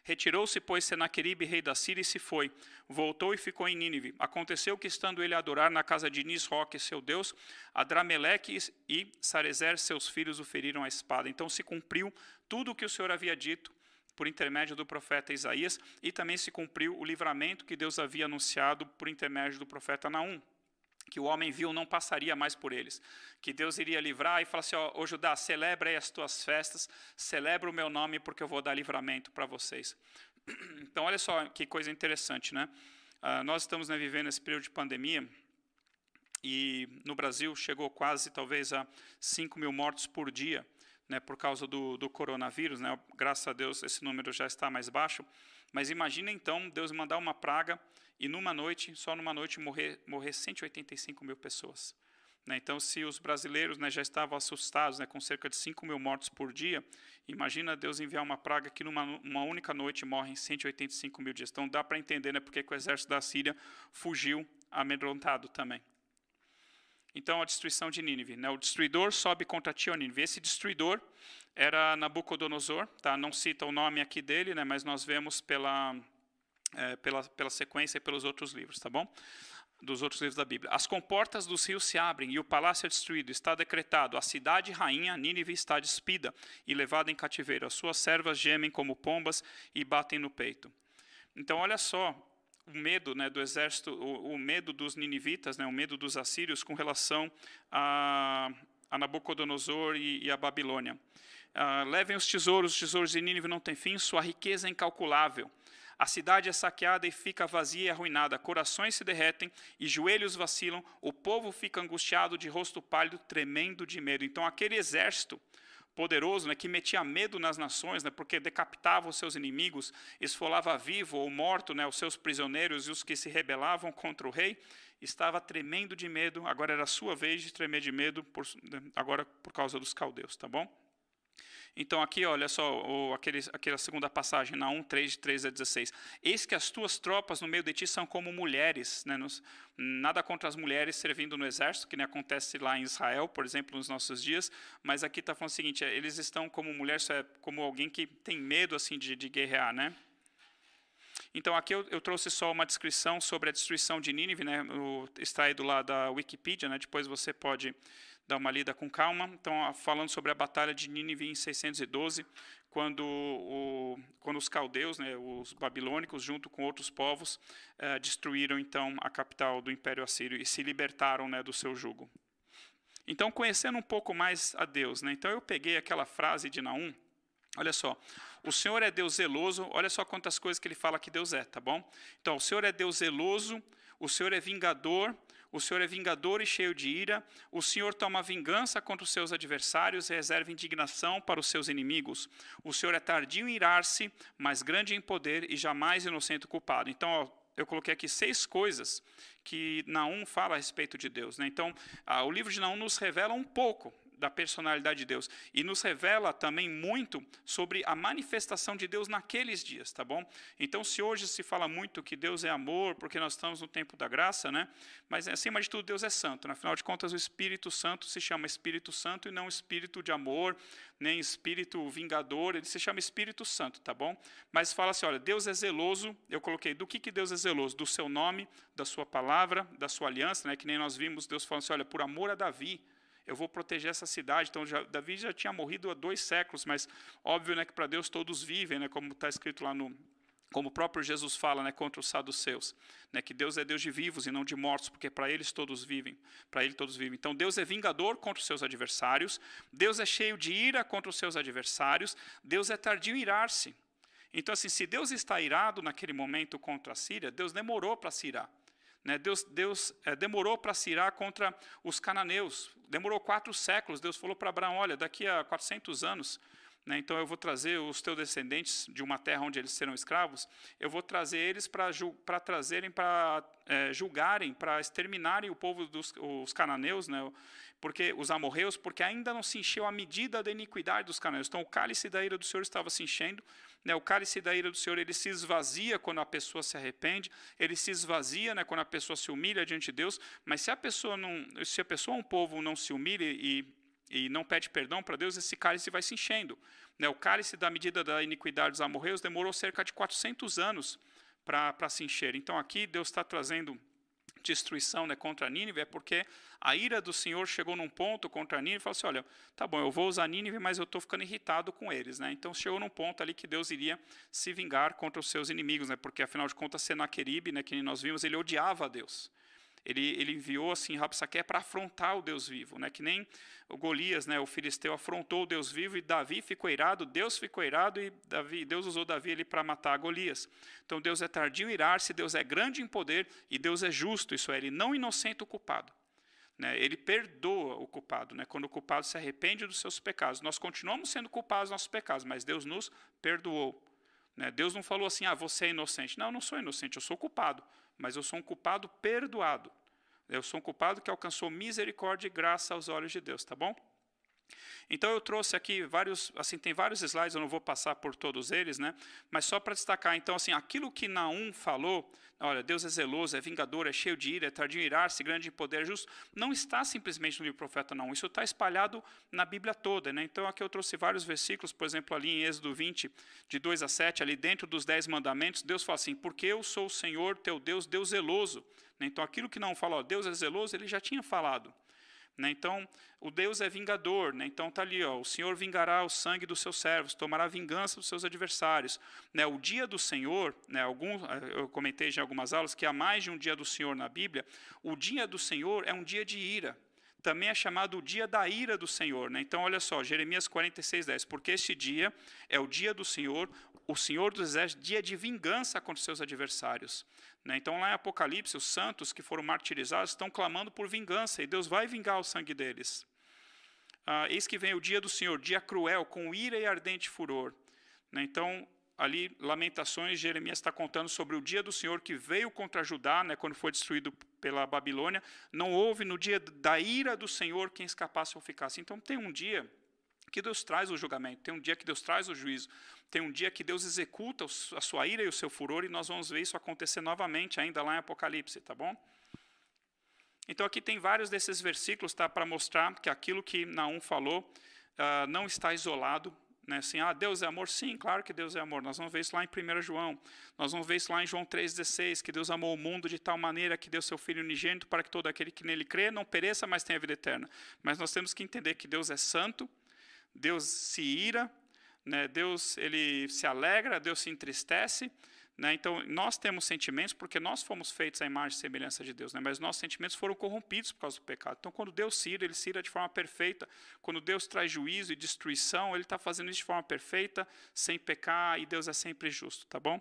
Retirou-se, pois, Senaqueribe, rei da Síria, e se foi. Voltou e ficou em Nínive. Aconteceu que, estando ele a adorar na casa de Nisroque, seu Deus, Adrameleque e Sarezer, seus filhos, o feriram à espada. Então se cumpriu tudo o que o Senhor havia dito por intermédio do profeta Isaías, e também se cumpriu o livramento que Deus havia anunciado por intermédio do profeta Naum, que o homem viu não passaria mais por eles, que Deus iria livrar e falar assim, ô Judá, celebra aí as tuas festas, celebra o meu nome porque eu vou dar livramento para vocês. Então olha só que coisa interessante, nós estamos vivendo esse período de pandemia, e no Brasil chegou quase talvez a 5.000 mortos por dia, por causa do coronavírus, graças a Deus esse número já está mais baixo, mas imagina então Deus mandar uma praga e só numa noite morrer 185.000 pessoas. Então, se os brasileiros já estavam assustados com cerca de 5.000 mortos por dia, imagina Deus enviar uma praga que numa única noite morrem 185.000 dias. Então, dá para entender porque que o exército da Síria fugiu amedrontado também. Então, a destruição de Nínive. O destruidor sobe contra ti, ó Nínive. Esse destruidor era Nabucodonosor, não cita o nome aqui dele, mas nós vemos pela sequência e pelos outros livros, bom? Dos outros livros da Bíblia. As comportas dos rios se abrem e o palácio é destruído. Está decretado, a cidade rainha, Nínive, está despida e levada em cativeiro. As suas servas gemem como pombas e batem no peito. Então, olha só o medo do exército, o medo dos ninivitas, o medo dos assírios com relação a Nabucodonosor e a Babilônia. Levem os tesouros de Nínive não têm fim, sua riqueza é incalculável. A cidade é saqueada e fica vazia e arruinada, corações se derretem e joelhos vacilam, o povo fica angustiado, de rosto pálido, tremendo de medo. Então aquele exército poderoso, que metia medo nas nações, porque decapitava os seus inimigos, esfolava vivo ou morto os seus prisioneiros e os que se rebelavam contra o rei, estava tremendo de medo. Agora era a sua vez de tremer de medo, agora por causa dos caldeus, bom? Então aqui, olha só, aquela segunda passagem, Naum 3, de 3 a 16. Eis que as tuas tropas no meio de ti são como mulheres, nada contra as mulheres servindo no exército, que nem acontece lá em Israel, por exemplo, nos nossos dias, mas aqui está falando o seguinte, eles estão como mulheres, como alguém que tem medo assim, de guerrear, Então aqui eu trouxe só uma descrição sobre a destruição de Nínive, extraído lá da Wikipedia, depois você pode dar uma lida com calma. Então, falando sobre a batalha de Nínive em 612, quando os caldeus, os babilônicos, junto com outros povos, destruíram então a capital do Império Assírio e se libertaram do seu jugo. Então, conhecendo um pouco mais a Deus, então eu peguei aquela frase de Naum, olha só, o Senhor é Deus zeloso, olha só quantas coisas que ele fala que Deus é, bom? Então, o Senhor é Deus zeloso, o Senhor é vingador, o Senhor é vingador e cheio de ira, o Senhor toma vingança contra os seus adversários e reserva indignação para os seus inimigos. O Senhor é tardio em irar-se, mas grande em poder e jamais inocente culpado. Então, eu coloquei aqui 6 coisas que Naum fala a respeito de Deus. Então, o livro de Naum nos revela um pouco da personalidade de Deus. E nos revela também muito sobre a manifestação de Deus naqueles dias, tá bom? Então, se hoje se fala muito que Deus é amor, porque nós estamos no tempo da graça, né? Mas, acima de tudo, Deus é santo. Afinal de contas, o Espírito Santo se chama Espírito Santo e não Espírito de amor, nem Espírito vingador, ele se chama Espírito Santo, tá bom? Mas fala assim, olha, Deus é zeloso, eu coloquei, do que Deus é zeloso? Do seu nome, da sua palavra, da sua aliança, né? Que nem nós vimos Deus falando assim, olha, por amor a Davi, eu vou proteger essa cidade. Então, Davi já tinha morrido há 2 séculos, mas óbvio, né, que para Deus todos vivem, né, como está escrito lá como o próprio Jesus fala, né, contra os saduceus, né, que Deus é Deus de vivos e não de mortos, porque para eles todos vivem, para ele todos vivem. Então, Deus é vingador contra os seus adversários, Deus é cheio de ira contra os seus adversários, Deus é tardio em irar-se. Então, assim, se Deus está irado naquele momento contra a Síria, Deus demorou para se irar. Né, Deus demorou para se irar contra os cananeus, demorou 4 séculos. Deus falou para Abraão, olha, daqui a 400 anos, né, então eu vou trazer os teus descendentes de uma terra onde eles serão escravos, eu vou trazer eles para julgarem, para exterminarem o povo os cananeus, né, porque os amorreus, porque ainda não se encheu a medida da iniquidade dos cananeus. Então o cálice da ira do Senhor estava se enchendo, né, o cálice da ira do Senhor, ele se esvazia quando a pessoa se arrepende, ele se esvazia, né, quando a pessoa se humilha diante de Deus, mas se a pessoa, um povo não se humilha e não pede perdão para Deus, esse cálice vai se enchendo. Né, o cálice da medida da iniquidade dos amorreus demorou cerca de 400 anos para se encher. Então aqui Deus está trazendo destruição, né, contra Nínive, é porque a ira do Senhor chegou num ponto contra Nínive e falou assim, olha, tá bom, eu vou usar Nínive, mas eu estou ficando irritado com eles. Né? Então chegou num ponto ali que Deus iria se vingar contra os seus inimigos, né? Porque afinal de contas Senaqueribe, né, que nós vimos, ele odiava a Deus. Ele enviou assim Rabsaque para afrontar o Deus vivo, né? Que nem o Golias, né, o filisteu, afrontou o Deus vivo e Davi ficou irado, Deus ficou irado e Deus usou Davi ali para matar Golias. Então Deus é tardio em irar-se, Deus é grande em poder e Deus é justo, isso é, ele não inocenta o culpado. Né, ele perdoa o culpado, né, quando o culpado se arrepende dos seus pecados. Nós continuamos sendo culpados dos nossos pecados, mas Deus nos perdoou. Né, Deus não falou assim, você é inocente. Não, eu não sou inocente, eu sou culpado, mas eu sou um culpado perdoado. Eu sou um culpado que alcançou misericórdia e graça aos olhos de Deus, tá bom? Então eu trouxe aqui tem vários slides, eu não vou passar por todos eles, né? Mas só para destacar, então, assim, aquilo que Naum falou, olha, Deus é zeloso, é vingador, é cheio de ira, é tardio em irar-se, grande em poder, é justo, não está simplesmente no livro do profeta Naum, isso está espalhado na Bíblia toda, né? Então aqui eu trouxe vários versículos, por exemplo, ali em Êxodo 20, de 2 a 7, ali dentro dos 10 mandamentos, Deus fala assim, porque eu sou o Senhor, teu Deus, Deus zeloso. Então aquilo que Naum falou, Deus é zeloso, ele já tinha falado. Né, então, o Deus é vingador, né, então está ali, ó, o Senhor vingará o sangue dos seus servos, tomará vingança dos seus adversários. Né, o dia do Senhor, né, eu comentei já em algumas aulas que há mais de um dia do Senhor na Bíblia, o dia do Senhor é um dia de ira. Também é chamado o dia da ira do Senhor. Né? Então, olha só, Jeremias 46:10. Porque este dia é o dia do Senhor, o Senhor dos Exércitos, dia de vingança contra os seus adversários. Né? Então, lá em Apocalipse, os santos que foram martirizados estão clamando por vingança, e Deus vai vingar o sangue deles. Eis que vem o dia do Senhor, dia cruel, com ira e ardente furor. Né? Então, ali, Lamentações, Jeremias está contando sobre o dia do Senhor que veio contra Judá, né, quando foi destruído pela Babilônia. Não houve no dia da ira do Senhor quem escapasse ou ficasse. Então tem um dia que Deus traz o julgamento, tem um dia que Deus traz o juízo, tem um dia que Deus executa a sua ira e o seu furor, e nós vamos ver isso acontecer novamente ainda lá em Apocalipse, tá bom? Então aqui tem vários desses versículos, tá, para mostrar que aquilo que Naum falou não está isolado. Né, assim, Deus é amor? Sim, claro que Deus é amor. Nós vamos ver isso lá em 1 João. Nós vamos ver isso lá em João 3,16, que Deus amou o mundo de tal maneira que deu seu Filho unigênito para que todo aquele que nele crê não pereça, mas tenha vida eterna. Mas nós temos que entender que Deus é santo, Deus se ira, né, Deus ele se alegra, Deus se entristece. Né, então, nós temos sentimentos porque nós fomos feitos à imagem e semelhança de Deus, né, mas nossos sentimentos foram corrompidos por causa do pecado. Então, quando Deus se ira, ele se ira de forma perfeita. Quando Deus traz juízo e destruição, ele está fazendo isso de forma perfeita, sem pecar, e Deus é sempre justo, tá bom?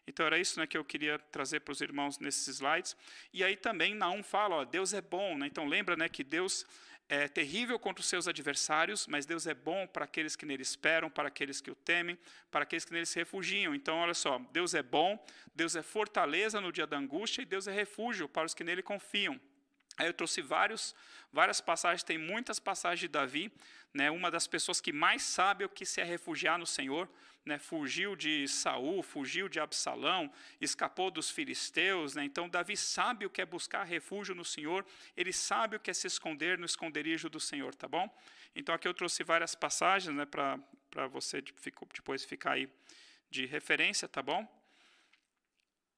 Então, era isso, né, que eu queria trazer para os irmãos nesses slides. E aí também Naum fala, Deus é bom. Né, então, lembra, né, que Deus é terrível contra os seus adversários, mas Deus é bom para aqueles que nele esperam, para aqueles que o temem, para aqueles que nele se refugiam. Então, olha só, Deus é bom, Deus é fortaleza no dia da angústia e Deus é refúgio para os que nele confiam. Aí eu trouxe várias passagens, tem muitas passagens de Davi, né, uma das pessoas que mais sabe o que se é refugiar no Senhor, né, fugiu de Saul, fugiu de Absalão, escapou dos filisteus, né, então Davi sabe o que é buscar refúgio no Senhor, ele sabe o que é se esconder no esconderijo do Senhor, tá bom? Então aqui eu trouxe várias passagens, né, para você depois ficar aí de referência, tá bom?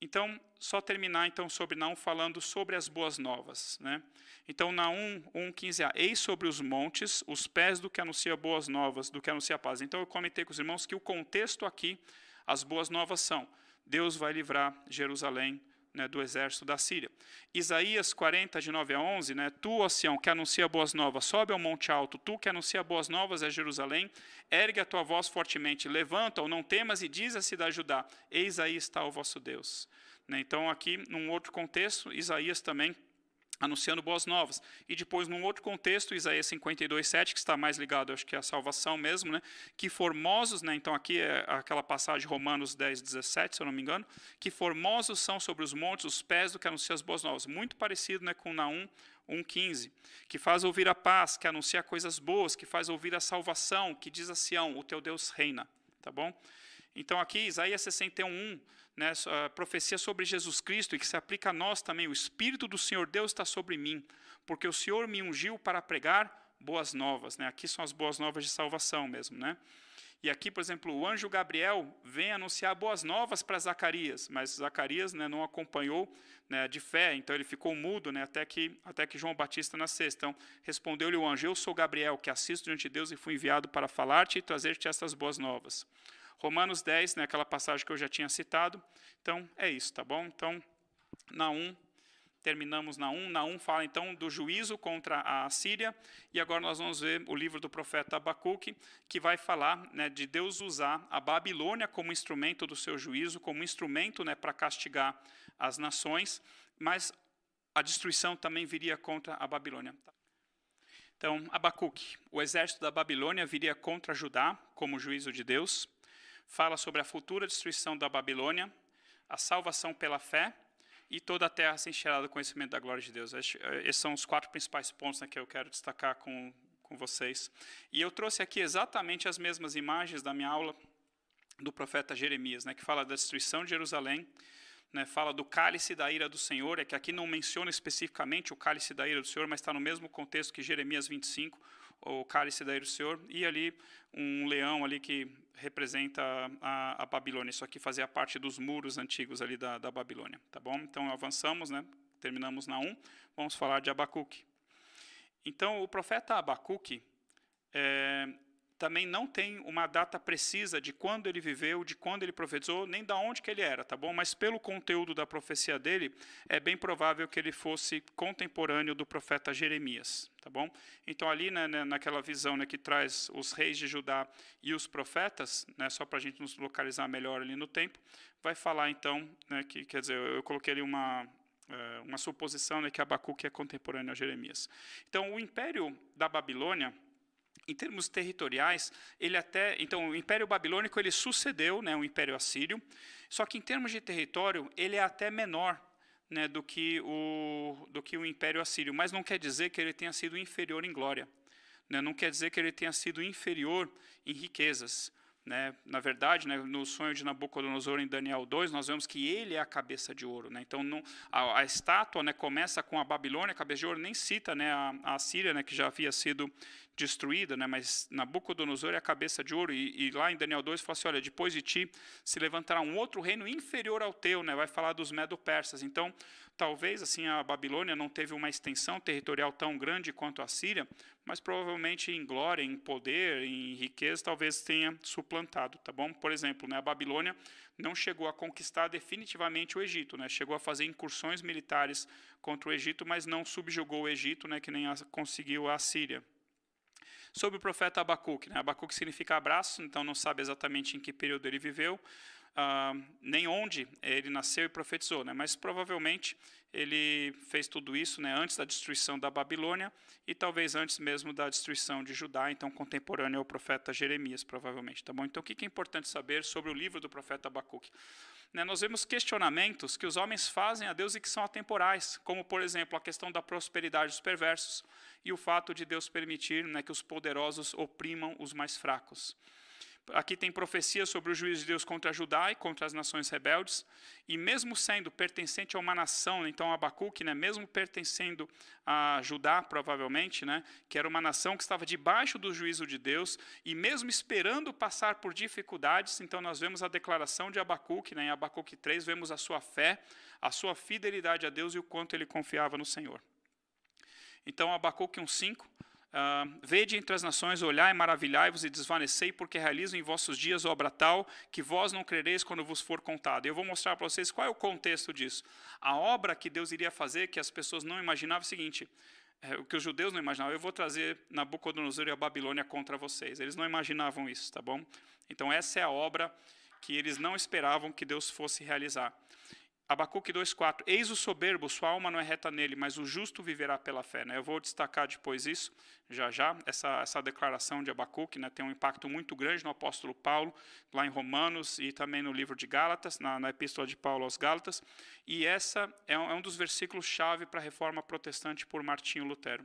Então, só terminar então sobre Naum falando sobre as boas novas, né? Então, Naum 1:15a, eis sobre os montes os pés do que anuncia boas novas, do que anuncia a paz. Então, eu comentei com os irmãos que o contexto aqui, as boas novas são, Deus vai livrar Jerusalém, né, do exército da Síria. Isaías 40, de 9 a 11, né, tu, ó Sião, que anuncia boas novas, sobe ao monte alto, tu que anuncia boas novas a Jerusalém, ergue a tua voz fortemente, levanta-o, não temas, e diz a cidade de Judá, eis aí está o vosso Deus. Né, então, aqui, num outro contexto, Isaías também anunciando boas novas. E depois, num outro contexto, Isaías 52:7, que está mais ligado, acho que à salvação mesmo, né? Que formosos, né? Então aqui é aquela passagem Romanos 10:17, se eu não me engano, que formosos são sobre os montes os pés do que anuncia as boas novas. Muito parecido, né, com Naum 1:15, que faz ouvir a paz, que anuncia coisas boas, que faz ouvir a salvação, que diz a Sião, o teu Deus reina, tá bom? Então aqui, Isaías 61:1, né, a profecia sobre Jesus Cristo, e que se aplica a nós também, o Espírito do Senhor Deus está sobre mim, porque o Senhor me ungiu para pregar boas novas. Né? Aqui são as boas novas de salvação mesmo. Né? E aqui, por exemplo, o anjo Gabriel vem anunciar boas novas para Zacarias, mas Zacarias, né, não acompanhou, né, de fé, então ele ficou mudo, né, até que João Batista nascesse. Então respondeu-lhe o anjo, eu sou Gabriel, que assisto diante de Deus e fui enviado para falar-te e trazer-te estas boas novas. Romanos 10, né, aquela passagem que eu já tinha citado. Então, é isso, tá bom? Então, Naum, terminamos Naum. Naum fala, então, do juízo contra a Síria. E agora nós vamos ver o livro do profeta Abacuque, que vai falar, né, de Deus usar a Babilônia como instrumento do seu juízo, como instrumento, né, para castigar as nações, mas a destruição também viria contra a Babilônia. Então, Abacuque, o exército da Babilônia viria contra Judá como juízo de Deus. Fala sobre a futura destruição da Babilônia, a salvação pela fé e toda a terra se encherá do conhecimento da glória de Deus. Esses são os 4 principais pontos, né, que eu quero destacar com vocês. E eu trouxe aqui exatamente as mesmas imagens da minha aula do profeta Jeremias, né, que fala da destruição de Jerusalém, né, fala do cálice da ira do Senhor, é que aqui não menciona especificamente o cálice da ira do Senhor, mas está no mesmo contexto que Jeremias 25, o cálice da ira do Senhor, e ali um leão ali que representa a Babilônia. Isso aqui fazia parte dos muros antigos ali da Babilônia, tá bom? Então avançamos, né? Terminamos Naum, vamos falar de Abacuque. Então o profeta Abacuque também não tem uma data precisa de quando ele viveu, de quando ele profetizou, nem de onde que ele era, tá bom? Mas pelo conteúdo da profecia dele, é bem provável que ele fosse contemporâneo do profeta Jeremias, tá bom? Então ali, né, naquela visão, né, que traz os reis de Judá e os profetas, né, só para a gente nos localizar melhor ali no tempo, vai falar então, né, que quer dizer, eu coloquei ali uma suposição, né, que Abacuque é contemporâneo a Jeremias. Então o império da Babilônia, em termos territoriais, então o Império Babilônico ele sucedeu, né, o Império Assírio, só que em termos de território ele é até menor, né, do que o Império Assírio, mas não quer dizer que ele tenha sido inferior em glória, né, não quer dizer que ele tenha sido inferior em riquezas. Né? Na verdade, né, no sonho de Nabucodonosor em Daniel 2, nós vemos que ele é a cabeça de ouro. Né? Então, a estátua, né, começa com a Babilônia, a cabeça de ouro, nem cita, né, a Síria, né, que já havia sido destruída, né, mas Nabucodonosor é a cabeça de ouro, e lá em Daniel 2 fala assim, olha, depois de ti se levantará um outro reino inferior ao teu, né, vai falar dos medo-persas. Então, talvez assim a Babilônia não teve uma extensão territorial tão grande quanto a Síria, mas provavelmente em glória, em poder, em riqueza, talvez tenha suplantado, tá bom? Por exemplo, né, a Babilônia não chegou a conquistar definitivamente o Egito, né? Chegou a fazer incursões militares contra o Egito, mas não subjugou o Egito, né, que nem conseguiu a Síria. Sobre o profeta Abacuque, né? Abacuque significa abraço, então não sabe exatamente em que período ele viveu, nem onde ele nasceu e profetizou, né? Mas provavelmente ele fez tudo isso, né, antes da destruição da Babilônia e talvez antes mesmo da destruição de Judá, então contemporâneo ao profeta Jeremias, provavelmente. Tá bom? Então o que é importante saber sobre o livro do profeta Abacuque? né, nós vemos questionamentos que os homens fazem a Deus e que são atemporais, como, por exemplo, a questão da prosperidade dos perversos e o fato de Deus permitir, né, que os poderosos oprimam os mais fracos. Aqui tem profecia sobre o juízo de Deus contra Judá e contra as nações rebeldes, e mesmo sendo pertencente a uma nação, então Abacuque, né, mesmo pertencendo a Judá, provavelmente, né, que era uma nação que estava debaixo do juízo de Deus, e mesmo esperando passar por dificuldades, então nós vemos a declaração de Abacuque, né, em Abacuque 3, vemos a sua fé, a sua fidelidade a Deus e o quanto ele confiava no Senhor. Então, Abacuque 1:5, vede entre as nações, olhai, maravilhai-vos e desvanecei, porque realizo em vossos dias obra tal, que vós não crereis quando vos for contado. Eu vou mostrar para vocês qual é o contexto disso. A obra que Deus iria fazer, que as pessoas não imaginavam, é o seguinte, o que os judeus não imaginavam, eu vou trazer Nabucodonosor e a Babilônia contra vocês. Eles não imaginavam isso, tá bom? Então, essa é a obra que eles não esperavam que Deus fosse realizar. Abacuque 2:4, eis o soberbo, sua alma não é reta nele, mas o justo viverá pela fé. Né? Eu vou destacar depois isso, já. Essa declaração de Abacuque, né, tem um impacto muito grande no apóstolo Paulo, lá em Romanos e também no livro de Gálatas, na epístola de Paulo aos Gálatas. E essa é um dos versículos-chave para a reforma protestante por Martinho Lutero.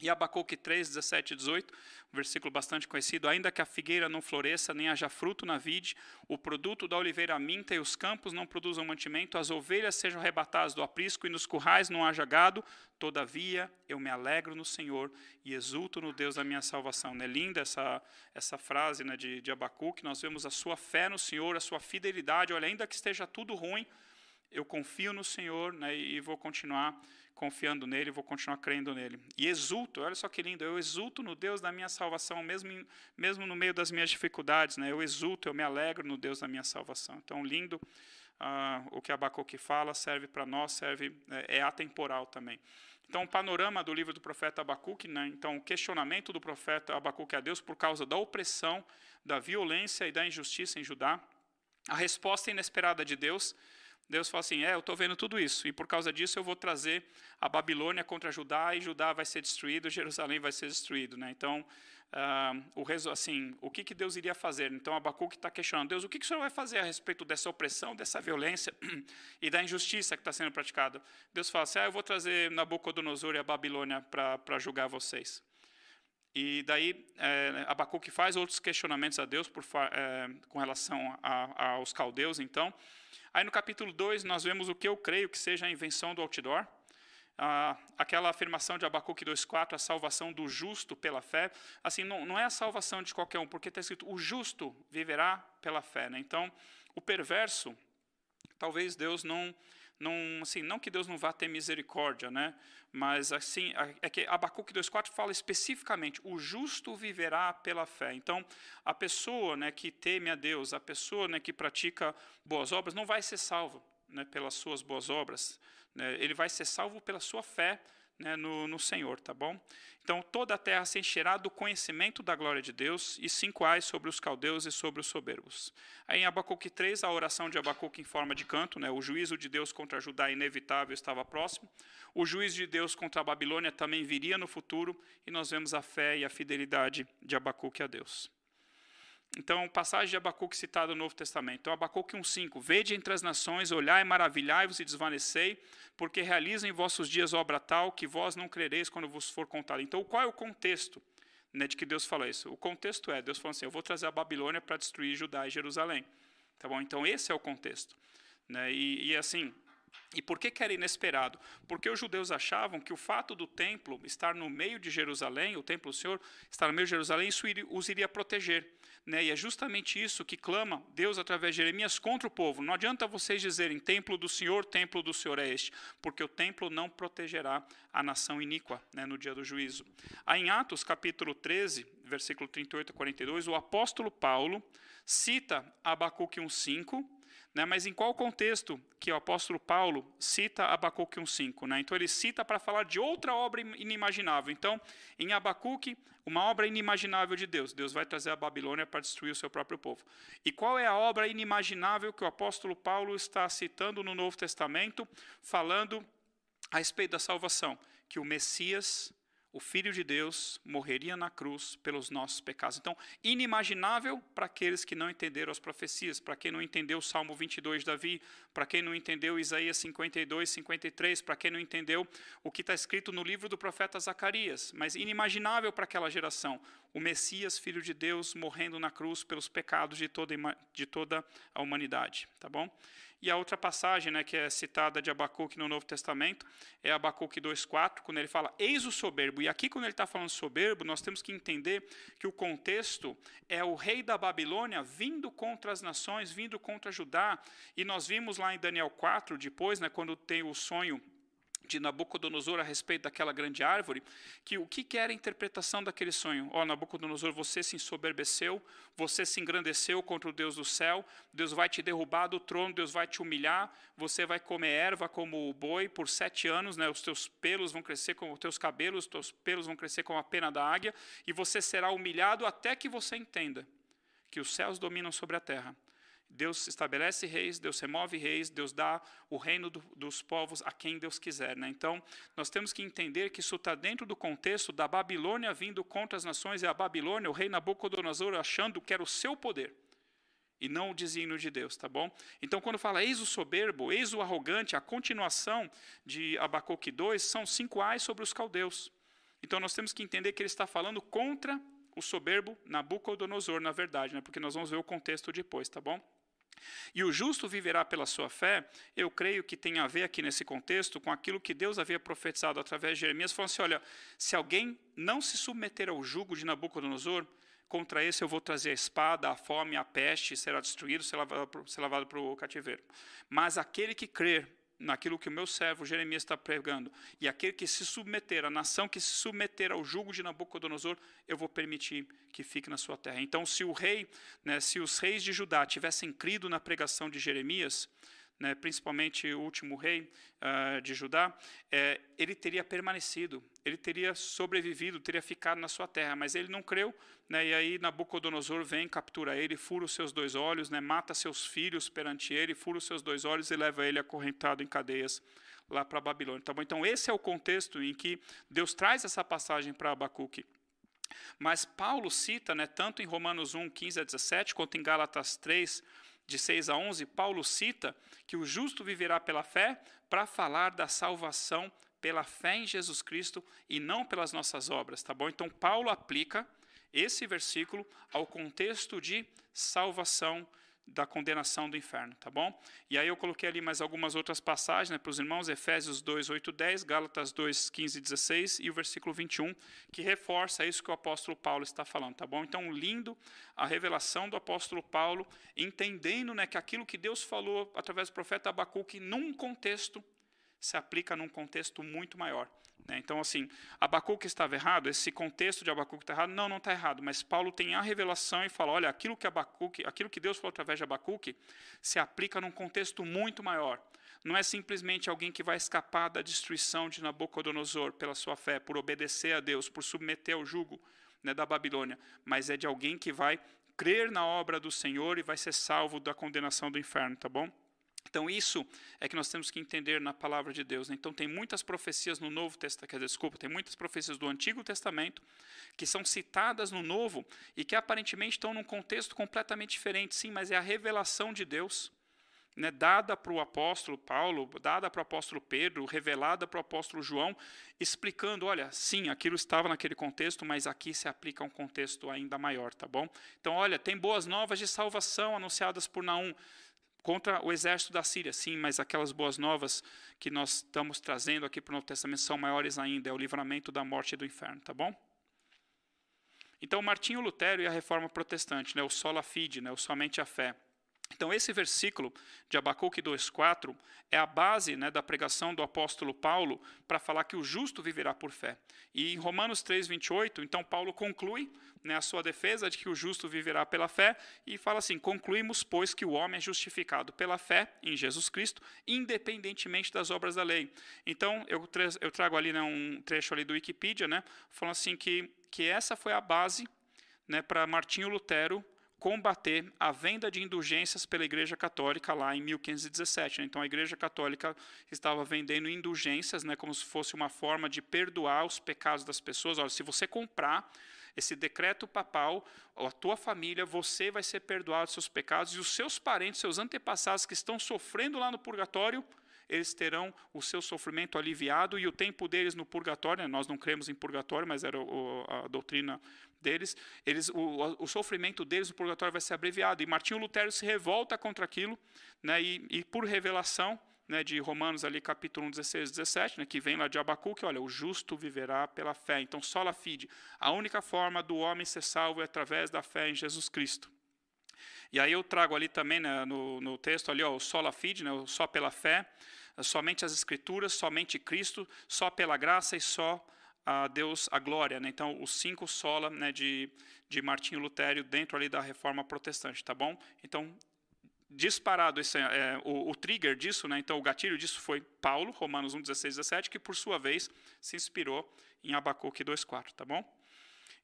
E Abacuque 3, 17 e 18, um versículo bastante conhecido, ainda que a figueira não floresça, nem haja fruto na vide, o produto da oliveira minta e os campos não produzam mantimento, as ovelhas sejam arrebatadas do aprisco e nos currais não haja gado, todavia eu me alegro no Senhor e exulto no Deus da minha salvação. É linda essa frase, né, de Abacuque, nós vemos a sua fé no Senhor, a sua fidelidade, olha, ainda que esteja tudo ruim, eu confio no Senhor, né, e vou continuar confiando nele, vou continuar crendo nele. E exulto, olha só que lindo, eu exulto no Deus da minha salvação, mesmo no meio das minhas dificuldades, né, eu exulto, eu me alegro no Deus da minha salvação. Então, lindo o que Abacuque fala, serve para nós, é atemporal também. Então, o panorama do livro do profeta Abacuque, né, então, o questionamento do profeta Abacuque a Deus por causa da opressão, da violência e da injustiça em Judá, a resposta inesperada de Deus. Deus fala assim, eu estou vendo tudo isso, e por causa disso eu vou trazer a Babilônia contra Judá, e Judá vai ser destruído, Jerusalém vai ser destruído. Né? Então, o que Deus iria fazer? Então, Abacuque está questionando, Deus, o que o Senhor vai fazer a respeito dessa opressão, dessa violência e da injustiça que está sendo praticada? Deus fala assim, eu vou trazer Nabucodonosor e a Babilônia para julgar vocês. E daí, Abacuque faz outros questionamentos a Deus com relação aos caldeus, então. Aí no capítulo 2 nós vemos o que eu creio que seja a invenção do outdoor, aquela afirmação de Abacuque 2:4, a salvação do justo pela fé. Assim, não é a salvação de qualquer um, porque está escrito, o justo viverá pela fé. Né? Então, o perverso, talvez Deus não que Deus não vá ter misericórdia, né? Mas assim, é que Abacuque 2:4 fala especificamente, o justo viverá pela fé. Então, a pessoa, né, que teme a Deus, a pessoa, né, que pratica boas obras, não vai ser salvo, né, pelas suas boas obras. Né? Ele vai ser salvo pela sua fé, né, no Senhor, tá bom? Então, toda a terra se encherá do conhecimento da glória de Deus, e 5 ais sobre os caldeus e sobre os soberbos. Aí em Abacuque 3, a oração de Abacuque em forma de canto, né, o juízo de Deus contra Judá inevitável estava próximo, o juízo de Deus contra a Babilônia também viria no futuro, e nós vemos a fé e a fidelidade de Abacuque a Deus. Então, passagem de Abacuque citada no Novo Testamento. Então, Abacuque 1:5, vede entre as nações, olhai, maravilhai-vos e desvanecei, porque realizam em vossos dias obra tal, que vós não crereis quando vos for contado. Então, qual é o contexto, né, de que Deus fala isso? O contexto Deus falando assim, eu vou trazer a Babilônia para destruir Judá e Jerusalém. Tá bom? Então, esse é o contexto. Né? E assim, e por que era inesperado? Porque os judeus achavam que o fato do templo estar no meio de Jerusalém, o templo do Senhor estar no meio de Jerusalém, isso os iria proteger. Né? E é justamente isso que clama Deus através de Jeremias contra o povo. Não adianta vocês dizerem, templo do Senhor é este, porque o templo não protegerá a nação iníqua, né, no dia do juízo. Aí em Atos capítulo 13, versículo 38 a 42, o apóstolo Paulo cita Abacuque 1:5, né, mas em qual contexto que o apóstolo Paulo cita Abacuque 1:5? Né? Então ele cita para falar de outra obra inimaginável. Então, em Abacuque, uma obra inimaginável de Deus. Deus vai trazer a Babilônia para destruir o seu próprio povo. E qual é a obra inimaginável que o apóstolo Paulo está citando no Novo Testamento, falando a respeito da salvação? Que o Messias, o Filho de Deus morreria na cruz pelos nossos pecados. Então, inimaginável para aqueles que não entenderam as profecias, para quem não entendeu o Salmo 22 de Davi, para quem não entendeu Isaías 52, 53, para quem não entendeu o que está escrito no livro do profeta Zacarias, mas inimaginável para aquela geração, o Messias, Filho de Deus, morrendo na cruz pelos pecados de toda a humanidade, tá bom? E a outra passagem, né, que é citada de Abacuque no Novo Testamento, é Abacuque 2,4, quando ele fala, eis o soberbo. E aqui, quando ele está falando soberbo, nós temos que entender que o contexto é o rei da Babilônia vindo contra as nações, vindo contra Judá. E nós vimos lá em Daniel 4, depois, né, quando tem o sonho de Nabucodonosor a respeito daquela grande árvore, que o que era a interpretação daquele sonho? Nabucodonosor, você se ensoberbeceu, você se engrandeceu contra o Deus do céu, Deus vai te derrubar do trono, Deus vai te humilhar, você vai comer erva como o boi por 7 anos, né? Os teus pelos vão crescer como os teus cabelos, os teus pelos vão crescer como a pena da águia, e você será humilhado até que você entenda que os céus dominam sobre a terra. Deus estabelece reis, Deus remove reis, Deus dá o reino dos povos a quem Deus quiser, né? Então, nós temos que entender que isso está dentro do contexto da Babilônia vindo contra as nações, e a Babilônia, o rei Nabucodonosor, achando que era o seu poder, e não o desígnio de Deus, tá bom? Então, quando fala eis o soberbo, eis o arrogante, a continuação de Abacuque 2 são 5 ais sobre os caldeus. Então, nós temos que entender que ele está falando contra o soberbo Nabucodonosor, na verdade, né? Porque nós vamos ver o contexto depois, tá bom? E o justo viverá pela sua fé, eu creio que tem a ver aqui nesse contexto com aquilo que Deus havia profetizado através de Jeremias, falando assim, olha, se alguém não se submeter ao jugo de Nabucodonosor, contra esse eu vou trazer a espada, a fome, a peste, será destruído, será levado para o cativeiro. Mas aquele que crer naquilo que o meu servo Jeremias está pregando, e aquele que se submeter, a nação que se submeter ao jugo de Nabucodonosor, eu vou permitir que fique na sua terra. Então, se o rei, né, se os reis de Judá tivessem crido na pregação de Jeremias, né, principalmente o último rei de Judá, ele teria permanecido, ele teria sobrevivido, teria ficado na sua terra, mas ele não creu, né, e aí Nabucodonosor vem, captura ele, fura os seus 2 olhos, né, mata seus filhos perante ele, fura os seus 2 olhos e leva ele acorrentado em cadeias lá para a Babilônia. Tá bom? Então esse é o contexto em que Deus traz essa passagem para Abacuque. Mas Paulo cita, né, tanto em Romanos 1, 15 a 17, quanto em Gálatas 3, de 6 a 11, Paulo cita que o justo viverá pela fé para falar da salvação pela fé em Jesus Cristo e não pelas nossas obras, tá bom? Então, Paulo aplica esse versículo ao contexto de salvação da condenação do inferno, tá bom? E aí eu coloquei ali mais algumas outras passagens, né, para os irmãos, Efésios 2, 8, 10, Gálatas 2, 15 e 16 e o versículo 21, que reforça isso que o apóstolo Paulo está falando, tá bom? Então, lindo a revelação do apóstolo Paulo, entendendo, né, que aquilo que Deus falou através do profeta Abacuque, num contexto, se aplica num contexto muito maior, né? Então, assim, Abacuque estava errado, esse contexto de Abacuque está errado? Não, não está errado, mas Paulo tem a revelação e fala, olha, aquilo que Deus falou através de Abacuque se aplica num contexto muito maior. Não é simplesmente alguém que vai escapar da destruição de Nabucodonosor pela sua fé, por obedecer a Deus, por submeter ao jugo, né, da Babilônia, mas é de alguém que vai crer na obra do Senhor e vai ser salvo da condenação do inferno, tá bom? Então, isso é que nós temos que entender na palavra de Deus, né? Então, tem muitas profecias no Novo Testamento, tem muitas profecias do Antigo Testamento que são citadas no Novo e que aparentemente estão num contexto completamente diferente, sim, mas é a revelação de Deus, né, dada para o apóstolo Paulo, dada para o apóstolo Pedro, revelada para o apóstolo João, explicando, olha, sim, aquilo estava naquele contexto, mas aqui se aplica a um contexto ainda maior, tá bom? Então, olha, tem boas novas de salvação anunciadas por Naum, contra o exército da Síria, sim, mas aquelas boas novas que nós estamos trazendo aqui para o Novo Testamento são maiores ainda, é o livramento da morte e do inferno, tá bom? Então, Martinho Lutero e a Reforma Protestante, né, o sola fide, né, o somente a fé. Então, esse versículo de Abacuque 2,4 é a base, né, da pregação do apóstolo Paulo para falar que o justo viverá por fé. E em Romanos 3,28, então Paulo conclui, né, a sua defesa de que o justo viverá pela fé e fala assim, concluímos, pois, que o homem é justificado pela fé em Jesus Cristo, independentemente das obras da lei. Então, eu trago ali, né, um trecho ali do Wikipedia, né, falando assim que essa foi a base, né, para Martinho Lutero combater a venda de indulgências pela Igreja Católica lá em 1517. Né? Então, a Igreja Católica estava vendendo indulgências, né, como se fosse uma forma de perdoar os pecados das pessoas. Olha, se você comprar esse decreto papal, a tua família, você vai ser perdoado dos seus pecados, e os seus parentes, seus antepassados que estão sofrendo lá no purgatório, eles terão o seu sofrimento aliviado, e o tempo deles no purgatório, né, nós não cremos em purgatório, mas era a doutrina deles, o sofrimento deles no purgatório vai ser abreviado. E Martinho Lutero se revolta contra aquilo, né, e por revelação, né, de Romanos, ali, capítulo 1, 16, 17, né, que vem lá de Abacuque, olha, o justo viverá pela fé. Então, sola fide, a única forma do homem ser salvo é através da fé em Jesus Cristo. E aí eu trago ali também, né, no texto, ali, ó, o sola fide, né, só pela fé, somente as Escrituras, somente Cristo, só pela graça e só a Deus a glória. Né? Então, os 5 sola, né, de Martinho Lutero dentro ali da Reforma Protestante, tá bom? Então, disparado, esse o trigger disso, né? Então o gatilho disso foi Paulo, Romanos 1, 16, 17, que por sua vez se inspirou em Abacuque 2,4, tá bom?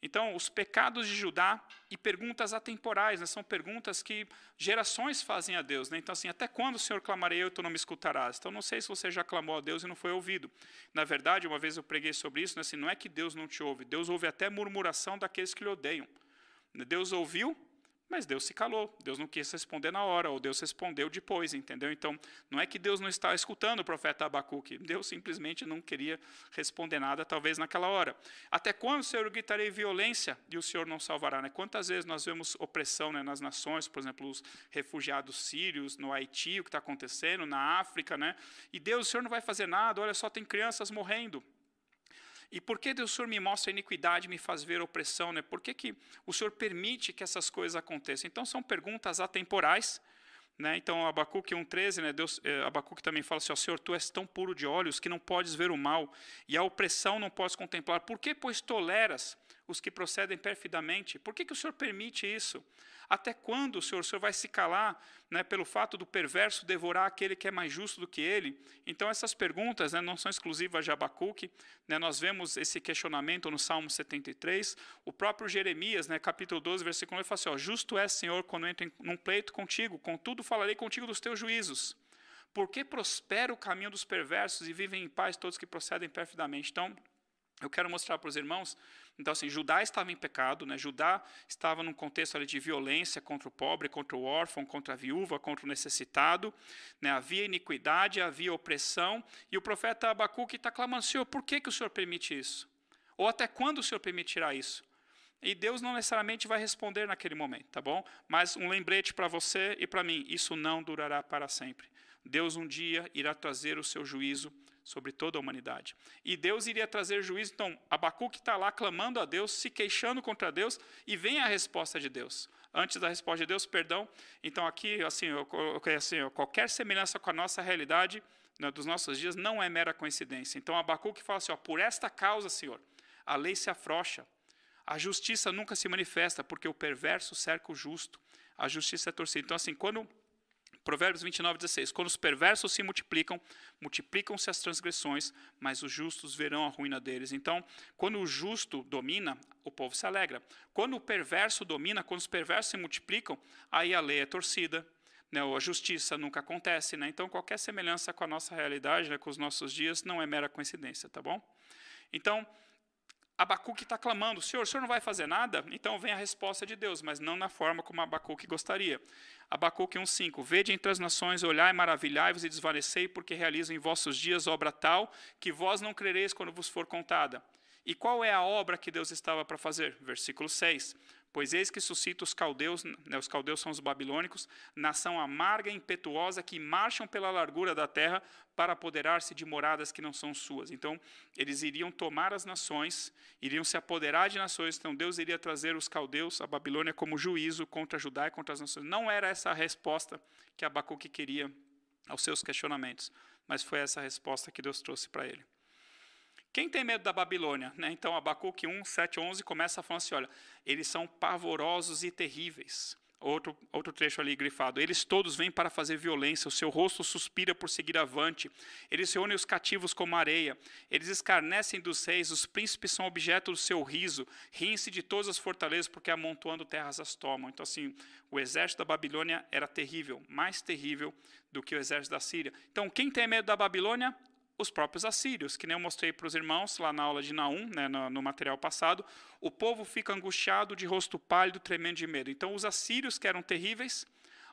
Então, os pecados de Judá e perguntas atemporais, né? São perguntas que gerações fazem a Deus. Né? Então, assim, até quando, Senhor, clamarei eu e tu não me escutarás? Então, não sei se você já clamou a Deus e não foi ouvido. Na verdade, uma vez eu preguei sobre isso, né? Assim, não é que Deus não te ouve, Deus ouve até murmuração daqueles que lhe odeiam. Deus ouviu, mas Deus se calou, Deus não quis responder na hora, ou Deus respondeu depois, entendeu? Então, não é que Deus não está escutando o profeta Abacuque, Deus simplesmente não queria responder nada, talvez naquela hora. Até quando, Senhor, eu gritarei violência e o Senhor não salvará? Né? Quantas vezes nós vemos opressão, né, nas nações, por exemplo, os refugiados sírios, no Haiti, o que está acontecendo, na África, né? E Deus, o Senhor não vai fazer nada, olha só, tem crianças morrendo. E por que Deus, o Senhor me mostra a iniquidade, me faz ver a opressão? Né? Por que o Senhor permite que essas coisas aconteçam? Então, são perguntas atemporais. Né? Então, Abacuque 1,13, né? Abacuque também fala assim, ó, Senhor, tu és tão puro de olhos que não podes ver o mal, e a opressão não podes contemplar. Por que, pois, toleras os que procedem perfidamente? Por que o Senhor permite isso? Até quando o Senhor vai se calar, né, pelo fato do perverso devorar aquele que é mais justo do que ele? Então, essas perguntas, né, não são exclusivas de Abacuque. Né, nós vemos esse questionamento no Salmo 73. O próprio Jeremias, né, capítulo 12, versículo 1, ele fala assim, ó, justo é, Senhor, quando entro num pleito contigo, contudo falarei contigo dos teus juízos. Porque prospera o caminho dos perversos e vivem em paz todos que procedem perfidamente. Então, eu quero mostrar para os irmãos, então assim, Judá estava em pecado, né? Judá estava num contexto ali de violência contra o pobre, contra o órfão, contra a viúva, contra o necessitado, né? Havia iniquidade, havia opressão, e o profeta Abacuque está clamando, Senhor, por que o Senhor permite isso? Ou até quando o Senhor permitirá isso? E Deus não necessariamente vai responder naquele momento, tá bom? Mas um lembrete para você e para mim, isso não durará para sempre. Deus um dia irá trazer o seu juízo sobre toda a humanidade. E Deus iria trazer juízo. Então, Abacuque está lá clamando a Deus, se queixando contra Deus, e vem a resposta de Deus. Antes da resposta de Deus, perdão. Então, aqui, assim, qualquer semelhança com a nossa realidade, né, dos nossos dias, não é mera coincidência. Então, Abacuque fala assim, ó, por esta causa, Senhor, a lei se afrouxa, a justiça nunca se manifesta, porque o perverso cerca o justo, a justiça é torcida. Então, assim, quando Provérbios 29, 16. Quando os perversos se multiplicam, multiplicam-se as transgressões, mas os justos verão a ruína deles. Então, quando o justo domina, o povo se alegra. Quando o perverso domina, quando os perversos se multiplicam, aí a lei é torcida, né, a justiça nunca acontece. Né? Então, qualquer semelhança com a nossa realidade, né, com os nossos dias, não é mera coincidência, tá bom? Então, Abacuque está clamando, Senhor, o Senhor não vai fazer nada? Então vem a resposta de Deus, mas não na forma como Abacuque gostaria. Abacuque 1,5, vede entre as nações, olhai, maravilhai-vos e desvanecei, porque realizam em vossos dias obra tal, que vós não crereis quando vos for contada. E qual é a obra que Deus estava para fazer? Versículo 6. Pois eis que suscita os caldeus, né, os caldeus são os babilônicos, nação amarga e impetuosa, que marcham pela largura da terra para apoderar-se de moradas que não são suas. Então, eles iriam tomar as nações, iriam se apoderar de nações. Então, Deus iria trazer os caldeus, a Babilônia, como juízo contra Judá e contra as nações. Não era essa a resposta que Abacuque queria aos seus questionamentos, mas foi essa a resposta que Deus trouxe para ele. Quem tem medo da Babilônia? Né? Então, Abacuque 1, 7, 11 começa a falar assim, olha, eles são pavorosos e terríveis. outro trecho ali grifado. Eles todos vêm para fazer violência, o seu rosto suspira por seguir avante. Eles reúnem os cativos como areia. Eles escarnecem dos reis, os príncipes são objeto do seu riso. Riem-se de todas as fortalezas, porque amontoando terras as tomam. Então, assim, o exército da Babilônia era terrível, mais terrível do que o exército da Síria. Então, quem tem medo da Babilônia? Os próprios assírios, que nem eu mostrei para os irmãos lá na aula de Naum, né, no material passado. O povo fica angustiado, de rosto pálido, tremendo de medo. Então, os assírios, que eram terríveis,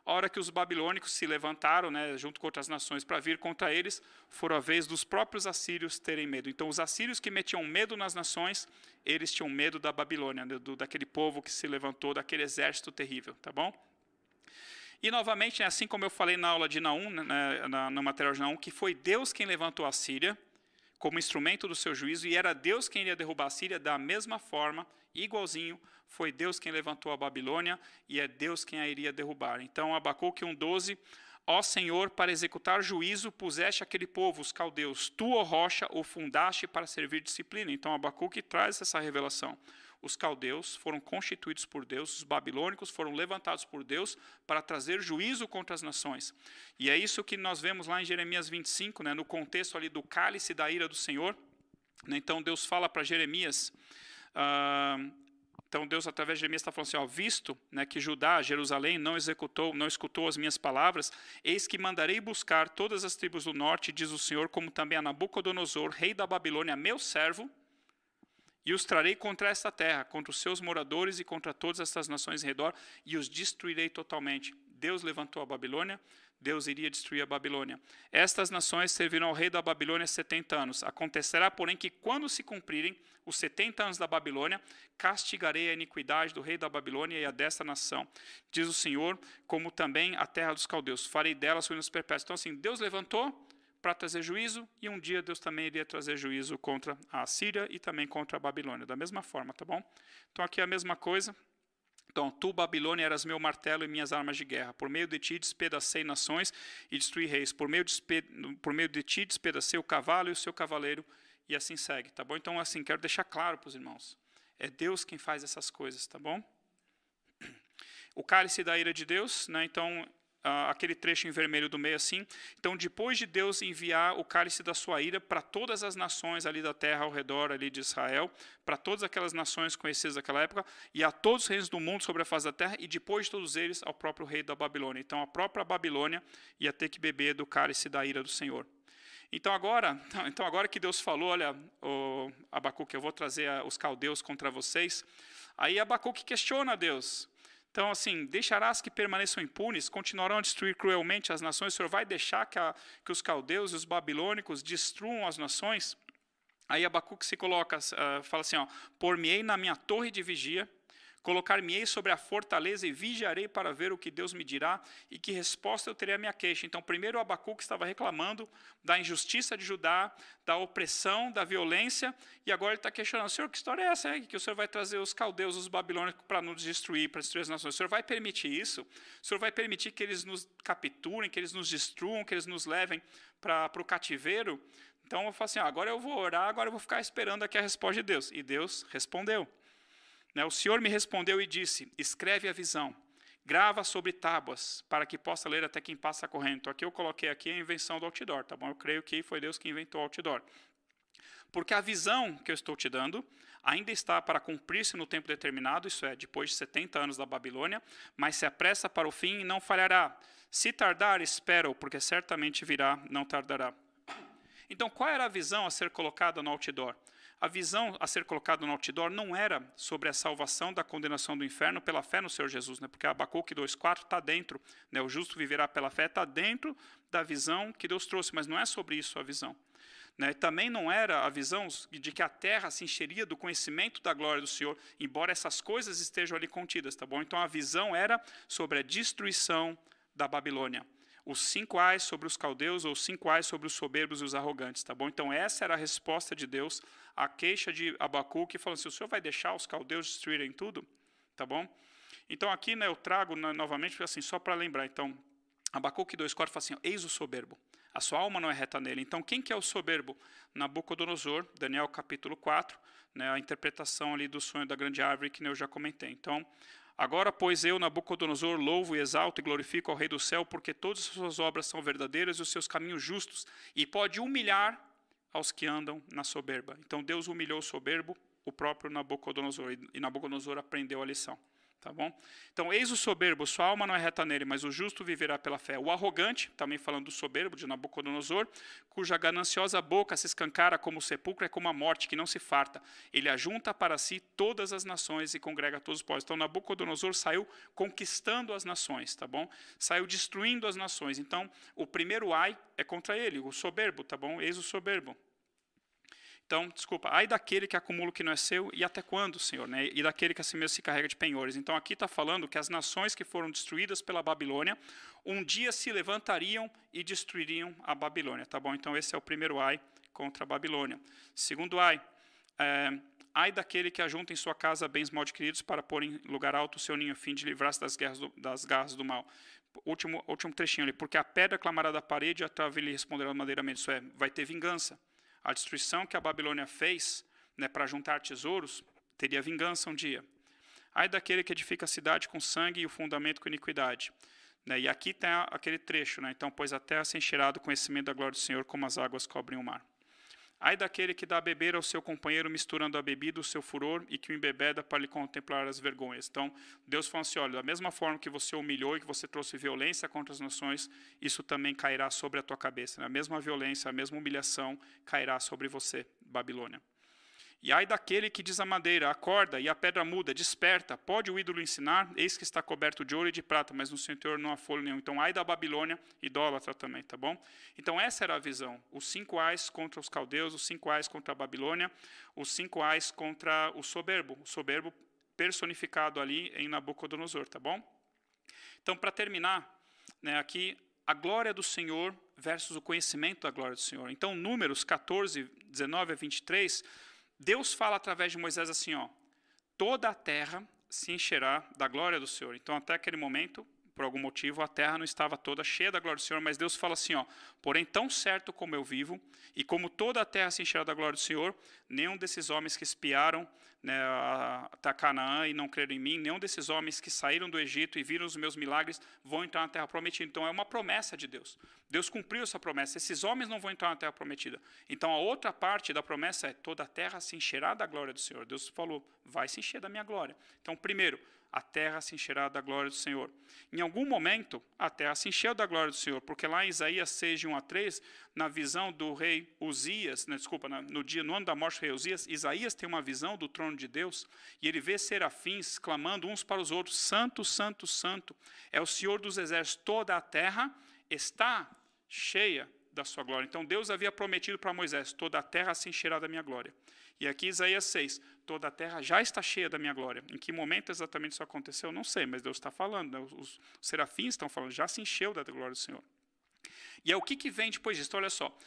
a hora que os babilônicos se levantaram, né, junto com outras nações, para vir contra eles, foram a vez dos próprios assírios terem medo. Então, os assírios que metiam medo nas nações, eles tinham medo da Babilônia, né, daquele povo que se levantou, daquele exército terrível, tá bom? E, novamente, assim como eu falei na aula de Naum, no material de Naum, que foi Deus quem levantou a Síria como instrumento do seu juízo, e era Deus quem iria derrubar a Síria, da mesma forma, igualzinho, foi Deus quem levantou a Babilônia, e é Deus quem a iria derrubar. Então, Abacuque 1,12, ó Senhor, para executar juízo, puseste aquele povo, os caldeus, tu, ó rocha, o fundaste para servir disciplina. Então, Abacuque traz essa revelação. Os caldeus foram constituídos por Deus, os babilônicos foram levantados por Deus para trazer juízo contra as nações. E é isso que nós vemos lá em Jeremias 25, né, no contexto ali do cálice da ira do Senhor. Então Deus fala para Jeremias, então Deus através de Jeremias está falando assim, ó, visto, né, que Judá, Jerusalém, não escutou as minhas palavras, eis que mandarei buscar todas as tribos do norte, diz o Senhor, como também a Nabucodonosor, rei da Babilônia, meu servo, e os trarei contra esta terra, contra os seus moradores e contra todas estas nações em redor, e os destruirei totalmente. Deus levantou a Babilônia, Deus iria destruir a Babilônia. Estas nações servirão ao rei da Babilônia 70 anos. Acontecerá, porém, que quando se cumprirem os 70 anos da Babilônia, castigarei a iniquidade do rei da Babilônia e a desta nação. Diz o Senhor, como também a terra dos caldeus. Farei delas ruínas perpétuas. Então, assim, Deus levantou para trazer juízo, e um dia Deus também iria trazer juízo contra a Síria e também contra a Babilônia, da mesma forma, tá bom? Então aqui é a mesma coisa. Então, tu, Babilônia, eras meu martelo e minhas armas de guerra. Por meio de ti despedacei nações e destruí reis. Por meio de ti despedacei o cavalo e o seu cavaleiro, e assim segue, tá bom? Então, assim, quero deixar claro para os irmãos. É Deus quem faz essas coisas, tá bom? O cálice da ira de Deus, né? Então, aquele trecho em vermelho do meio assim. Então, depois de Deus enviar o cálice da sua ira para todas as nações ali da terra ao redor ali de Israel, para todas aquelas nações conhecidas naquela época, e a todos os reis do mundo sobre a face da terra, e depois de todos eles ao próprio rei da Babilônia. Então, a própria Babilônia ia ter que beber do cálice da ira do Senhor. Então agora que Deus falou, olha, Abacuque, eu vou trazer os caldeus contra vocês, aí Abacuque questiona a Deus. Então, assim, deixarás que permaneçam impunes, continuarão a destruir cruelmente as nações, o Senhor vai deixar que os caldeus e os babilônicos destruam as nações? Aí Abacuque se coloca, fala assim, ó, por-me-ei na minha torre de vigia, colocar-me-ei sobre a fortaleza e vigiarei para ver o que Deus me dirá e que resposta eu terei à minha queixa. Então, primeiro Abacuque estava reclamando da injustiça de Judá, da opressão, da violência, e agora ele está questionando, Senhor, que história é essa? Que o Senhor vai trazer os caldeus, os babilônicos para nos destruir, para destruir as nações. O Senhor vai permitir isso? O Senhor vai permitir que eles nos capturem, que eles nos destruam, que eles nos levem para o cativeiro? Então, eu falo assim, agora eu vou orar, agora eu vou ficar esperando aqui a resposta de Deus. E Deus respondeu. O Senhor me respondeu e disse, escreve a visão, grava sobre tábuas, para que possa ler até quem passa correndo. Então, aqui eu coloquei aqui a invenção do outdoor, tá bom? Eu creio que foi Deus que inventou o outdoor. Porque a visão que eu estou te dando ainda está para cumprir-se no tempo determinado, isso é, depois de 70 anos da Babilônia, mas se apressa para o fim e não falhará. Se tardar, espera-o, porque certamente virá, não tardará. Então, qual era a visão a ser colocada no outdoor? A visão a ser colocada no outdoor não era sobre a salvação da condenação do inferno pela fé no Senhor Jesus, né? Porque Abacuque 2,4 está dentro, né? O justo viverá pela fé, está dentro da visão que Deus trouxe, mas não é sobre isso a visão. Né? Também não era a visão de que a terra se encheria do conhecimento da glória do Senhor, embora essas coisas estejam ali contidas, tá bom? Então a visão era sobre a destruição da Babilônia. Os 5 ais sobre os caldeus, ou 5 ais sobre os soberbos e os arrogantes, tá bom? Então essa era a resposta de Deus à queixa de Abacuque, falando assim, o Senhor vai deixar os caldeus destruírem tudo? Tá bom? Então aqui, né, eu trago novamente, assim, só para lembrar, então, Abacuque 2,4 fala assim, eis o soberbo, a sua alma não é reta nele. Então quem que é o soberbo? Nabucodonosor, Daniel capítulo 4, né, a interpretação ali do sonho da grande árvore que eu já comentei. Então, Agora, pois, eu, Nabucodonosor, louvo e exalto e glorifico ao Rei do céu, porque todas as suas obras são verdadeiras e os seus caminhos justos, e pode humilhar aos que andam na soberba. Então, Deus humilhou o soberbo, o próprio Nabucodonosor, e Nabucodonosor aprendeu a lição. Tá bom? Então, eis o soberbo, sua alma não é reta nele, mas o justo viverá pela fé. O arrogante, também falando do soberbo, de Nabucodonosor, cuja gananciosa boca se escancara como o sepulcro, é como a morte, que não se farta. Ele ajunta para si todas as nações e congrega todos os povos. Então, Nabucodonosor saiu conquistando as nações, tá bom? Saiu destruindo as nações. Então, o primeiro ai é contra ele, o soberbo, tá bom? Eis o soberbo. Então, desculpa, ai daquele que acumula o que não é seu, e até quando, Senhor? Né? E daquele que assim mesmo se carrega de penhores. Então, aqui está falando que as nações que foram destruídas pela Babilônia, um dia se levantariam e destruiriam a Babilônia. Tá bom? Então, esse é o primeiro ai contra a Babilônia. Segundo ai, ai daquele que ajunta em sua casa bens mal adquiridos para pôr em lugar alto o seu ninho, a fim de livrar-se das garras do mal. Último trechinho ali. Porque a pedra clamará da parede e a trave lhe responderá madeiramente. Isso é, vai ter vingança. A destruição que a Babilônia fez, né, para juntar tesouros, teria vingança um dia. Ai daquele que edifica a cidade com sangue e o fundamento com iniquidade. Né, e aqui tem aquele trecho. Né, então, pois a terra se encherá do conhecimento da glória do Senhor, como as águas cobrem o mar. Ai daquele que dá a beber ao seu companheiro, misturando a bebida o seu furor, e que o embebeda para lhe contemplar as vergonhas. Então, Deus falou assim, olha, da mesma forma que você humilhou e que você trouxe violência contra as nações, isso também cairá sobre a tua cabeça. Né? A mesma violência, a mesma humilhação cairá sobre você, Babilônia. E ai daquele que diz a madeira, acorda, e a pedra muda, desperta, pode o ídolo ensinar? Eis que está coberto de ouro e de prata, mas no seu interior não há folha nenhum. Então, ai da Babilônia, idólatra também, tá bom? Então, essa era a visão. Os 5 ais contra os caldeus, os 5 ais contra a Babilônia, os 5 ais contra o soberbo personificado ali em Nabucodonosor, tá bom? Então, para terminar, né, aqui, a glória do Senhor versus o conhecimento da glória do Senhor. Então, Números 14, 19 a 23... Deus fala através de Moisés assim, ó, toda a terra se encherá da glória do Senhor. Então, até aquele momento, por algum motivo, a terra não estava toda cheia da glória do Senhor, mas Deus fala assim, ó, porém, tão certo como eu vivo, e como toda a terra se encherá da glória do Senhor, nenhum desses homens que espiaram, né, a Canaã e não creram em mim, nenhum desses homens que saíram do Egito e viram os meus milagres vão entrar na terra prometida. Então, é uma promessa de Deus. Deus cumpriu essa promessa. Esses homens não vão entrar na terra prometida. Então, a outra parte da promessa é toda a terra se encherá da glória do Senhor. Deus falou, vai se encher da minha glória. Então, primeiro, a terra se encherá da glória do Senhor. Em algum momento, a terra se encheu da glória do Senhor, porque lá em Isaías 6, de 1 a 3, na visão do rei Uzias, né, no ano da morte do rei Uzias, Isaías tem uma visão do trono de Deus, e ele vê serafins clamando uns para os outros, santo, santo, santo, é o Senhor dos exércitos, toda a terra está cheia da sua glória. Então, Deus havia prometido para Moisés, toda a terra se encherá da minha glória. E aqui Isaías 6, toda a terra já está cheia da minha glória. Em que momento exatamente isso aconteceu, eu não sei, mas Deus está falando, né? Os serafins estão falando, já se encheu da glória do Senhor. E é o que vem depois disso? Então, olha só,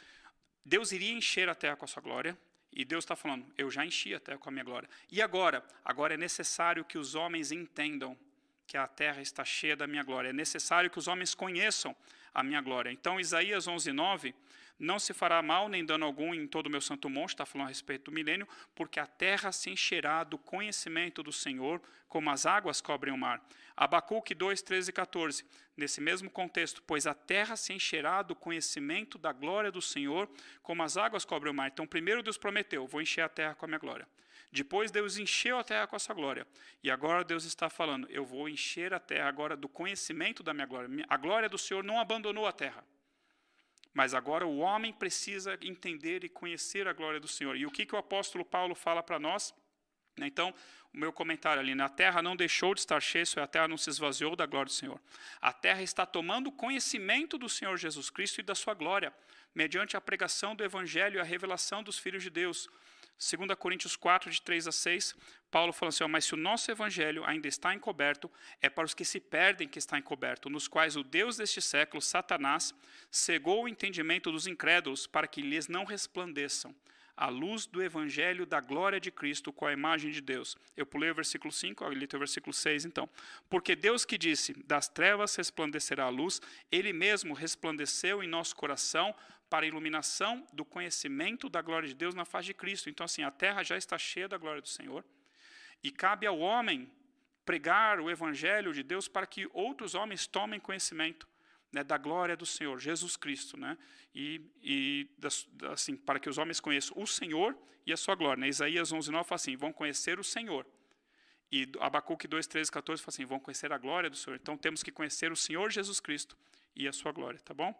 Deus iria encher a terra com a sua glória, e Deus está falando, eu já enchi a terra com a minha glória. E agora? Agora é necessário que os homens entendam que a terra está cheia da minha glória. É necessário que os homens conheçam a minha glória. Então, Isaías 11:9, não se fará mal nem dano algum em todo o meu santo monte, está falando a respeito do milênio, porque a terra se encherá do conhecimento do Senhor, como as águas cobrem o mar. Abacuque 2, 13 e 14, nesse mesmo contexto, pois a terra se encherá do conhecimento da glória do Senhor, como as águas cobrem o mar. Então, primeiro Deus prometeu, vou encher a terra com a minha glória. Depois Deus encheu a terra com a sua glória. E agora Deus está falando, eu vou encher a terra agora do conhecimento da minha glória. A glória do Senhor não abandonou a terra. Mas agora o homem precisa entender e conhecer a glória do Senhor. E o que o apóstolo Paulo fala para nós? Então, o meu comentário ali, a terra não deixou de estar cheia, a terra não se esvaziou da glória do Senhor. A terra está tomando conhecimento do Senhor Jesus Cristo e da sua glória, mediante a pregação do Evangelho e a revelação dos filhos de Deus. 2 Coríntios 4, de 3 a 6, Paulo fala assim, mas se o nosso evangelho ainda está encoberto, é para os que se perdem que está encoberto, nos quais o Deus deste século, Satanás, cegou o entendimento dos incrédulos para que lhes não resplandeçam a luz do evangelho da glória de Cristo com a imagem de Deus. Eu pulei o versículo 5, ali tem o versículo 6, então. Porque Deus que disse, das trevas resplandecerá a luz, Ele mesmo resplandeceu em nosso coração para a iluminação do conhecimento da glória de Deus na face de Cristo. Então, assim, a terra já está cheia da glória do Senhor, e cabe ao homem pregar o evangelho de Deus para que outros homens tomem conhecimento, né, da glória do Senhor, Jesus Cristo, né, assim, para que os homens conheçam o Senhor e a sua glória. Né? Isaías 11:9 fala assim, vão conhecer o Senhor. E Abacuque 2:13-14 fala assim, vão conhecer a glória do Senhor. Então temos que conhecer o Senhor Jesus Cristo e a sua glória, tá bom?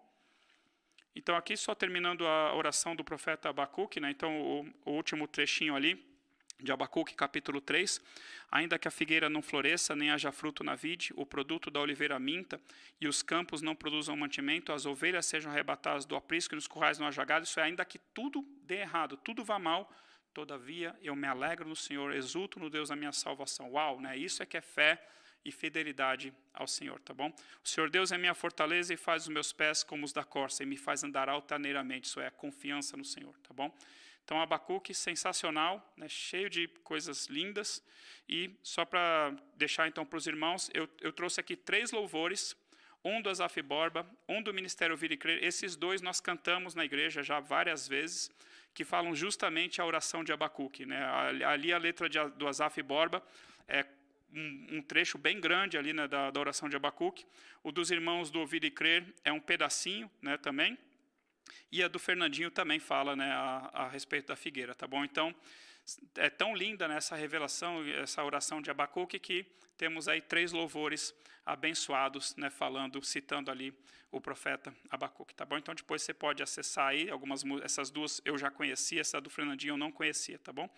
Então aqui só terminando a oração do profeta Abacuque, né? Então o último trechinho ali, de Abacuque, capítulo 3, ainda que a figueira não floresça, nem haja fruto na vide, o produto da oliveira minta, e os campos não produzam mantimento, as ovelhas sejam arrebatadas do aprisco e nos currais não haja gado, isso é, ainda que tudo dê errado, tudo vá mal, todavia eu me alegro no Senhor, exulto no Deus da minha salvação. Uau, né? Isso é que é fé e fidelidade ao Senhor, tá bom? O Senhor Deus é minha fortaleza e faz os meus pés como os da corça, e me faz andar altaneiramente, isso é, a confiança no Senhor, tá bom? Então, Abacuque, sensacional, né, cheio de coisas lindas. E só para deixar então para os irmãos, eu trouxe aqui 3 louvores, um do Asaf Borba, um do Ministério Ouvir e Crer. Esses 2 nós cantamos na igreja já várias vezes, que falam justamente a oração de Abacuque. Né? Ali a letra do Asaf Borba é um trecho bem grande ali, né, da oração de Abacuque. O dos irmãos do Ouvir e Crer é um pedacinho, né, também. E a do Fernandinho também fala, né, a respeito da figueira, tá bom? Então, é tão linda, né, essa revelação, essa oração de Abacuque, que temos aí 3 louvores abençoados, né, falando, citando ali o profeta Abacuque, tá bom? Então, depois você pode acessar aí, essas 2 eu já conhecia, essa do Fernandinho eu não conhecia, tá bom?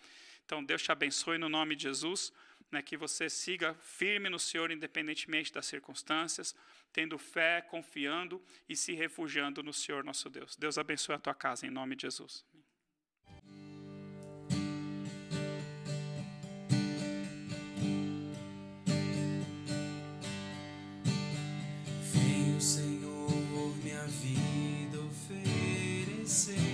Então, Deus te abençoe no nome de Jesus, né, que você siga firme no Senhor, independentemente das circunstâncias, tendo fé, confiando e se refugiando no Senhor nosso Deus. Deus abençoe a tua casa, em nome de Jesus. Veio o Senhor minha vida oferecer.